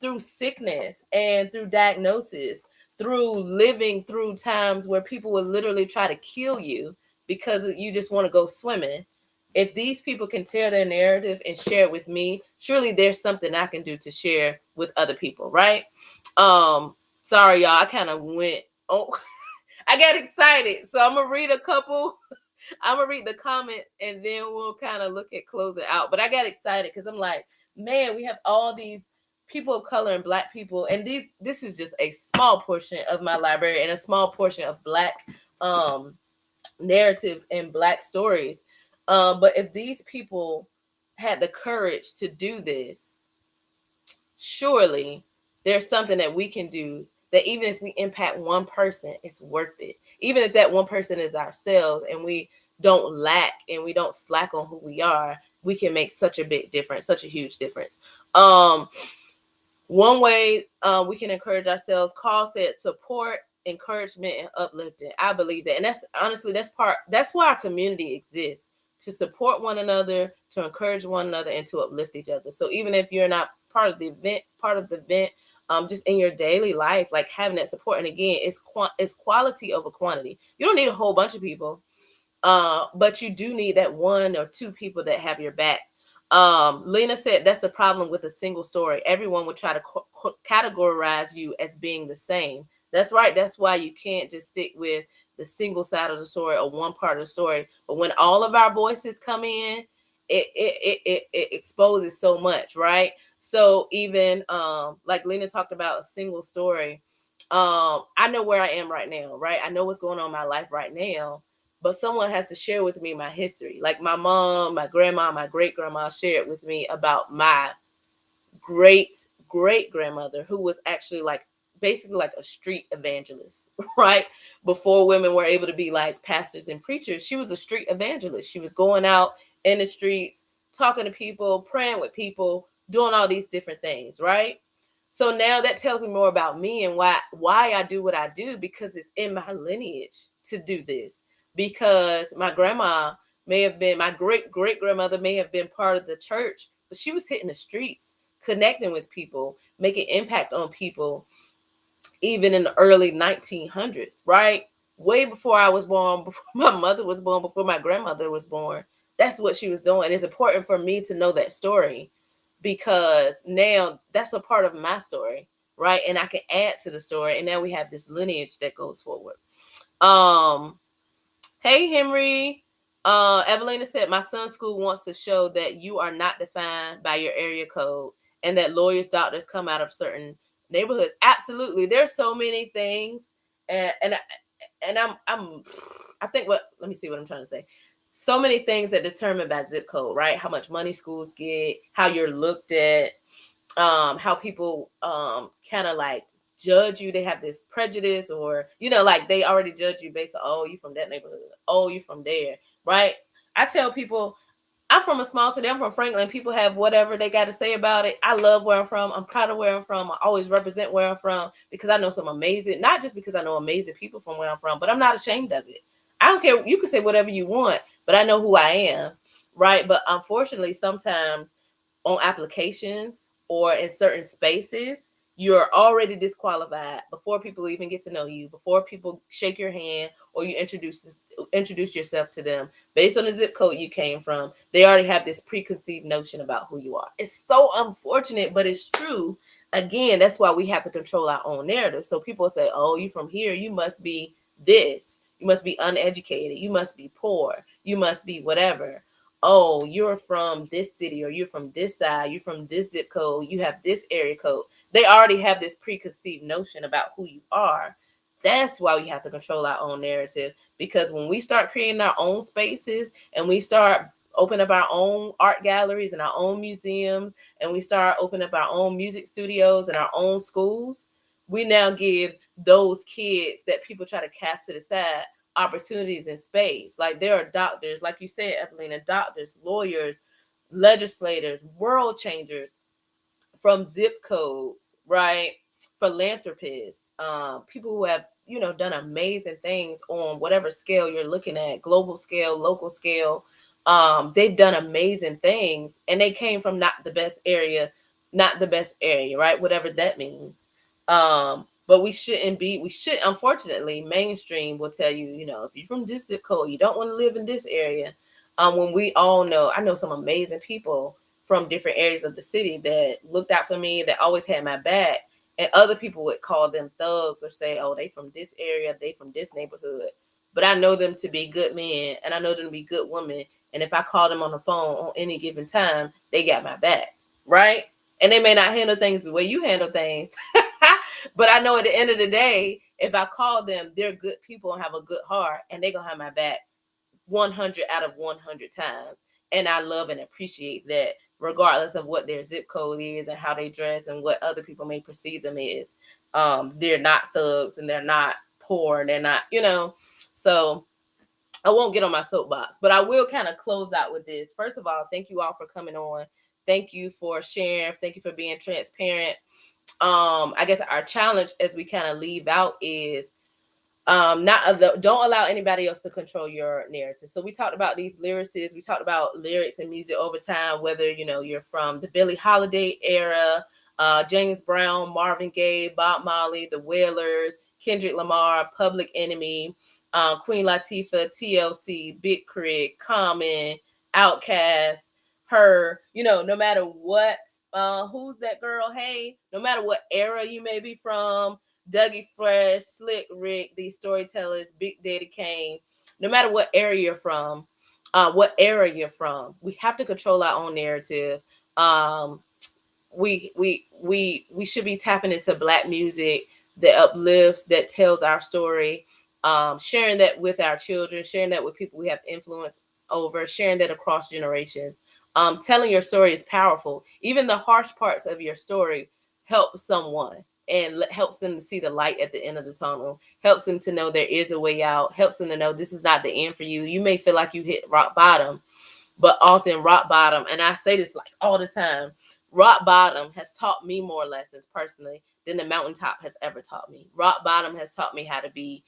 through sickness and through diagnosis, through living through times where people would literally try to kill you because you just want to go swimming. If these people can tell their narrative and share it with me, surely there's something I can do to share with other people, right? Sorry y'all, I kind of went, oh, I got excited, so I'm gonna read a couple. I'm gonna read the comments and then we'll kind of look at closing out. But I got excited because I'm like, man, we have all these people of color and Black people, and this is just a small portion of my library and a small portion of Black narrative and Black stories. But if these people had the courage to do this, surely there's something that we can do, that even if we impact one person, it's worth it. Even if that one person is ourselves and we don't lack and we don't slack on who we are, we can make such a big difference, such a huge difference. One way we can encourage ourselves, Carl said, support, encouragement, and uplifting. I believe that. And that's honestly, that's why our community exists, to support one another, to encourage one another, and to uplift each other. So even if you're not part of the event, just in your daily life, like having that support. And again, it's quality over quantity. You don't need a whole bunch of people, but you do need that one or two people that have your back. Lena said that's the problem with a single story. Everyone would try to categorize you as being the same. That's right. That's why you can't just stick with the single side of the story or one part of the story. But when all of our voices come in, it exposes so much, right? So even like Lena talked about a single story. I know where I am right now, right? I know what's going on in my life right now, but someone has to share with me my history. Like my mom, my grandma, my great grandma shared with me about my great great grandmother, who was actually like basically like a street evangelist, right? Before women were able to be like pastors and preachers, she was a street evangelist. She was going out in the streets, talking to people, praying with people, doing all these different things, right? So now that tells me more about me and why I do what I do, because it's in my lineage to do this. Because my grandma may have been, my great great grandmother may have been part of the church, but she was hitting the streets, connecting with people, making impact on people, even in the early 1900s, right? Way before I was born, before my mother was born, before my grandmother was born. That's what she was doing. It's important for me to know that story, because now that's a part of my story, right? And I can add to the story. And now we have this lineage that goes forward. Um, Hey, Henry. Evelina said, my son's school wants to show that you are not defined by your area code and that lawyers, doctors come out of certain neighborhoods. Absolutely. There's so many things. And I think let me see what I'm trying to say. So many things that determined by zip code, right? How much money schools get, how you're looked at, how people kind of like judge you. They have this prejudice, or like they already judge you based on, oh, you from that neighborhood, oh, you from there, right? I tell people I'm from a small city. I'm from Franklin. People have whatever they got to say about it. I love where I'm from. I'm proud of where I'm from. I always represent where I'm from, because I know some amazing, not just because I know amazing people from where I'm from, but I'm not ashamed of it. I don't care. You can say whatever you want, but I know who I am, right? But unfortunately, sometimes on applications or in certain spaces, you're already disqualified before people even get to know you, before people shake your hand or you introduce yourself to them based on the zip code you came from. They already have this preconceived notion about who you are. It's so unfortunate, but it's true. Again, that's why we have to control our own narrative. So people say, oh, you from here, you must be this, you must be uneducated, you must be poor, you must be whatever. Oh, you're from this city, or you're from this side, you're from this zip code, you have this area code. They already have this preconceived notion about who you are. That's why we have to control our own narrative, because when we start creating our own spaces and we start open up our own art galleries and our own museums, and we start opening up our own music studios and our own schools, we now give those kids that people try to cast to the side opportunities in space. Like there are doctors, like you said, Evelina, doctors, lawyers, legislators, world changers from zip codes, right? Philanthropists, people who have, done amazing things on whatever scale you're looking at, global scale, local scale. They've done amazing things, and they came from not the best area, right? Whatever that means. But we should, unfortunately, mainstream will tell you, if you're from this zip code, you don't want to live in this area. When we all know, I know some amazing people from different areas of the city that looked out for me, that always had my back. And other people would call them thugs or say, oh, they from this area, they from this neighborhood. But I know them to be good men, and I know them to be good women. And if I call them on the phone on any given time, they got my back, right? And they may not handle things the way you handle things. But I know at the end of the day, if I call them, they're good people and have a good heart, and they're going to have my back 100 out of 100 times. And I love and appreciate that, regardless of what their zip code is and how they dress and what other people may perceive them as. They're not thugs, and they're not poor, and they're not, so I won't get on my soapbox, but I will kind of close out with this. First of all, thank you all for coming on. Thank you for sharing. Thank you for being transparent. I guess our challenge as we kind of leave out is don't allow anybody else to control your narrative. So we talked about these lyricists, we talked about lyrics and music over time, whether you're from the Billie Holiday era, James Brown, Marvin Gaye, Bob Marley, the Wailers, Kendrick Lamar, Public Enemy, Queen Latifah, TLC, Big Crit, Common, Outkast, her, no matter what, who's that girl? Hey, no matter what era you may be from, Dougie Fresh, Slick Rick, these storytellers, Big Daddy Kane, no matter what era you're from, we have to control our own narrative. We should be tapping into Black music that uplifts, that tells our story, sharing that with our children, sharing that with people we have influence over, sharing that across generations. Telling your story is powerful. Even the harsh parts of your story help someone and helps them to see the light at the end of the tunnel, helps them to know there is a way out, helps them to know this is not the end for you. You may feel like you hit rock bottom, but often rock bottom, and I say this like all the time, rock bottom has taught me more lessons personally than the mountaintop has ever taught me. Rock bottom has taught me how to be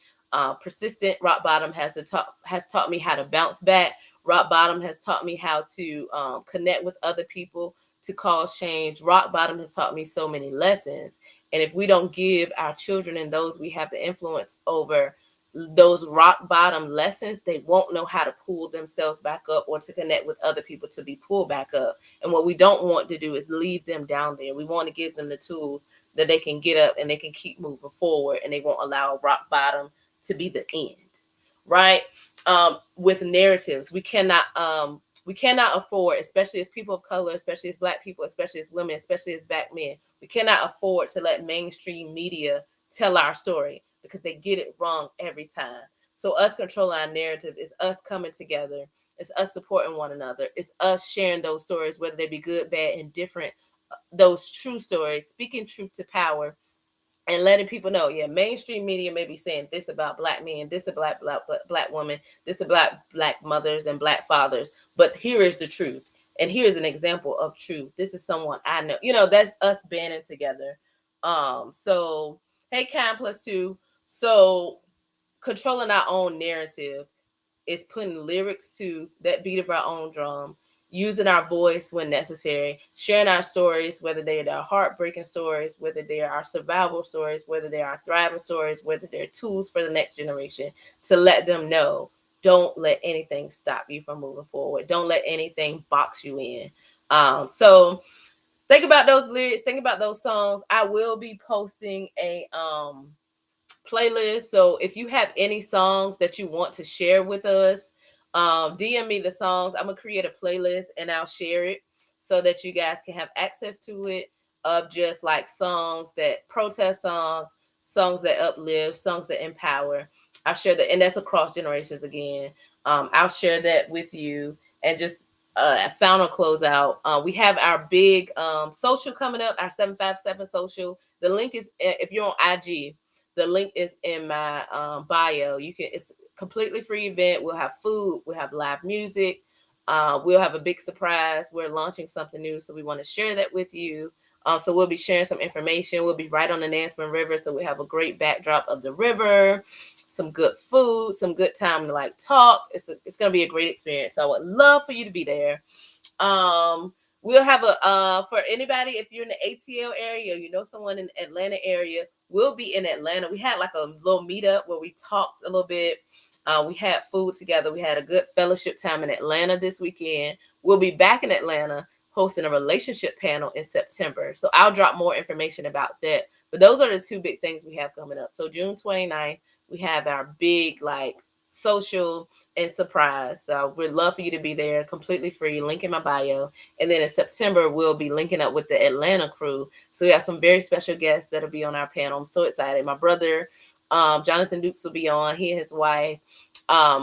persistent. Rock bottom has taught me how to bounce back. Rock bottom has taught me how to connect with other people to cause change. Rock bottom has taught me so many lessons. And if we don't give our children and those we have the influence over those rock bottom lessons, they won't know how to pull themselves back up or to connect with other people to be pulled back up. And what we don't want to do is leave them down there. We want to give them the tools that they can get up and they can keep moving forward, and they won't allow rock bottom to be the end, right? With narratives, we cannot afford, especially as people of color, especially as Black people, especially as women, especially as Black men, we cannot afford to let mainstream media tell our story, because they get it wrong every time. So us controlling our narrative is us coming together. It's us supporting one another. It's us sharing those stories, whether they be good, bad, and different. Those true stories, speaking truth to power, and letting people know, yeah, mainstream media may be saying this about Black men, this about black women, this about Black mothers and Black fathers, but here is the truth, and here's an example of truth. This is someone I know. That's us banding together. So hey, Kind plus two. So controlling our own narrative is putting lyrics to that beat of our own drum, using our voice when necessary, sharing our stories, whether they are heartbreaking stories, whether they are our survival stories, whether they are our thriving stories, whether they're tools for the next generation, to let them know, don't let anything stop you from moving forward. Don't let anything box you in. So think about those lyrics, think about those songs. I will be posting a playlist. So if you have any songs that you want to share with us, DM me the songs. I'm gonna create a playlist and I'll share it so that you guys can have access to it, of just like songs that protest songs that uplift, songs that empower. I'll share that, and that's across generations again. I'll share that with you, and just final closeout. We have our big social coming up, our 757 social. The link is, if you're on IG, the link is in my bio. It's a completely free event. We'll have food. We'll have live music. We'll have a big surprise. We're launching something new, so we want to share that with you. So we'll be sharing some information. We'll be right on the Nansemond River, so we have a great backdrop of the river, some good food, some good time to like talk. It's going to be a great experience. So I would love for you to be there. We'll have for anybody, if you're in the ATL area, someone in the Atlanta area, we'll be in Atlanta. We had like a little meetup where we talked a little bit. We had food together. We had a good fellowship time in Atlanta this weekend. We'll be back in Atlanta hosting a relationship panel in September. So I'll drop more information about that. But those are the two big things we have coming up. So June 29th, we have our big like social and surprise. So we'd love for you to be there, completely free, link in my bio. And then in September, we'll be linking up with the Atlanta crew. So we have some very special guests that'll be on our panel. I'm so excited. My brother, Jonathan Dukes, will be on. He and his wife.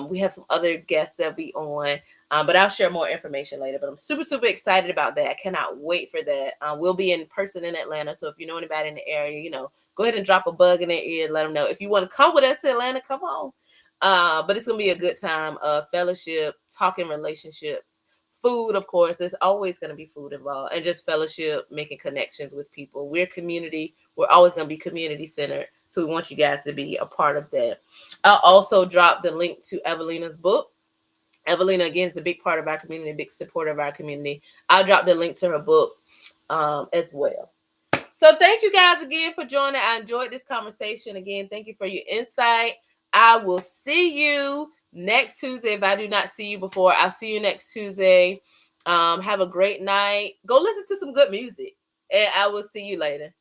We have some other guests that'll be on. But I'll share more information later. But I'm super, super excited about that. I cannot wait for that. We'll be in person in Atlanta. So if you know anybody in the area, go ahead and drop a bug in their ear and let them know. If you want to come with us to Atlanta, come on. But it's going to be a good time of fellowship, talking relationships, food, of course. There's always going to be food involved, and just fellowship, making connections with people. We're community. We're always going to be community centered. So we want you guys to be a part of that. I'll also drop the link to Evelina's book. Evelina, again, is a big part of our community, a big supporter of our community. I'll drop the link to her book as well. So thank you guys again for joining. I enjoyed this conversation. Again, thank you for your insight. I will see you next Tuesday. If I do not see you before, I'll see you next Tuesday. Have a great night. Go listen to some good music. And I will see you later.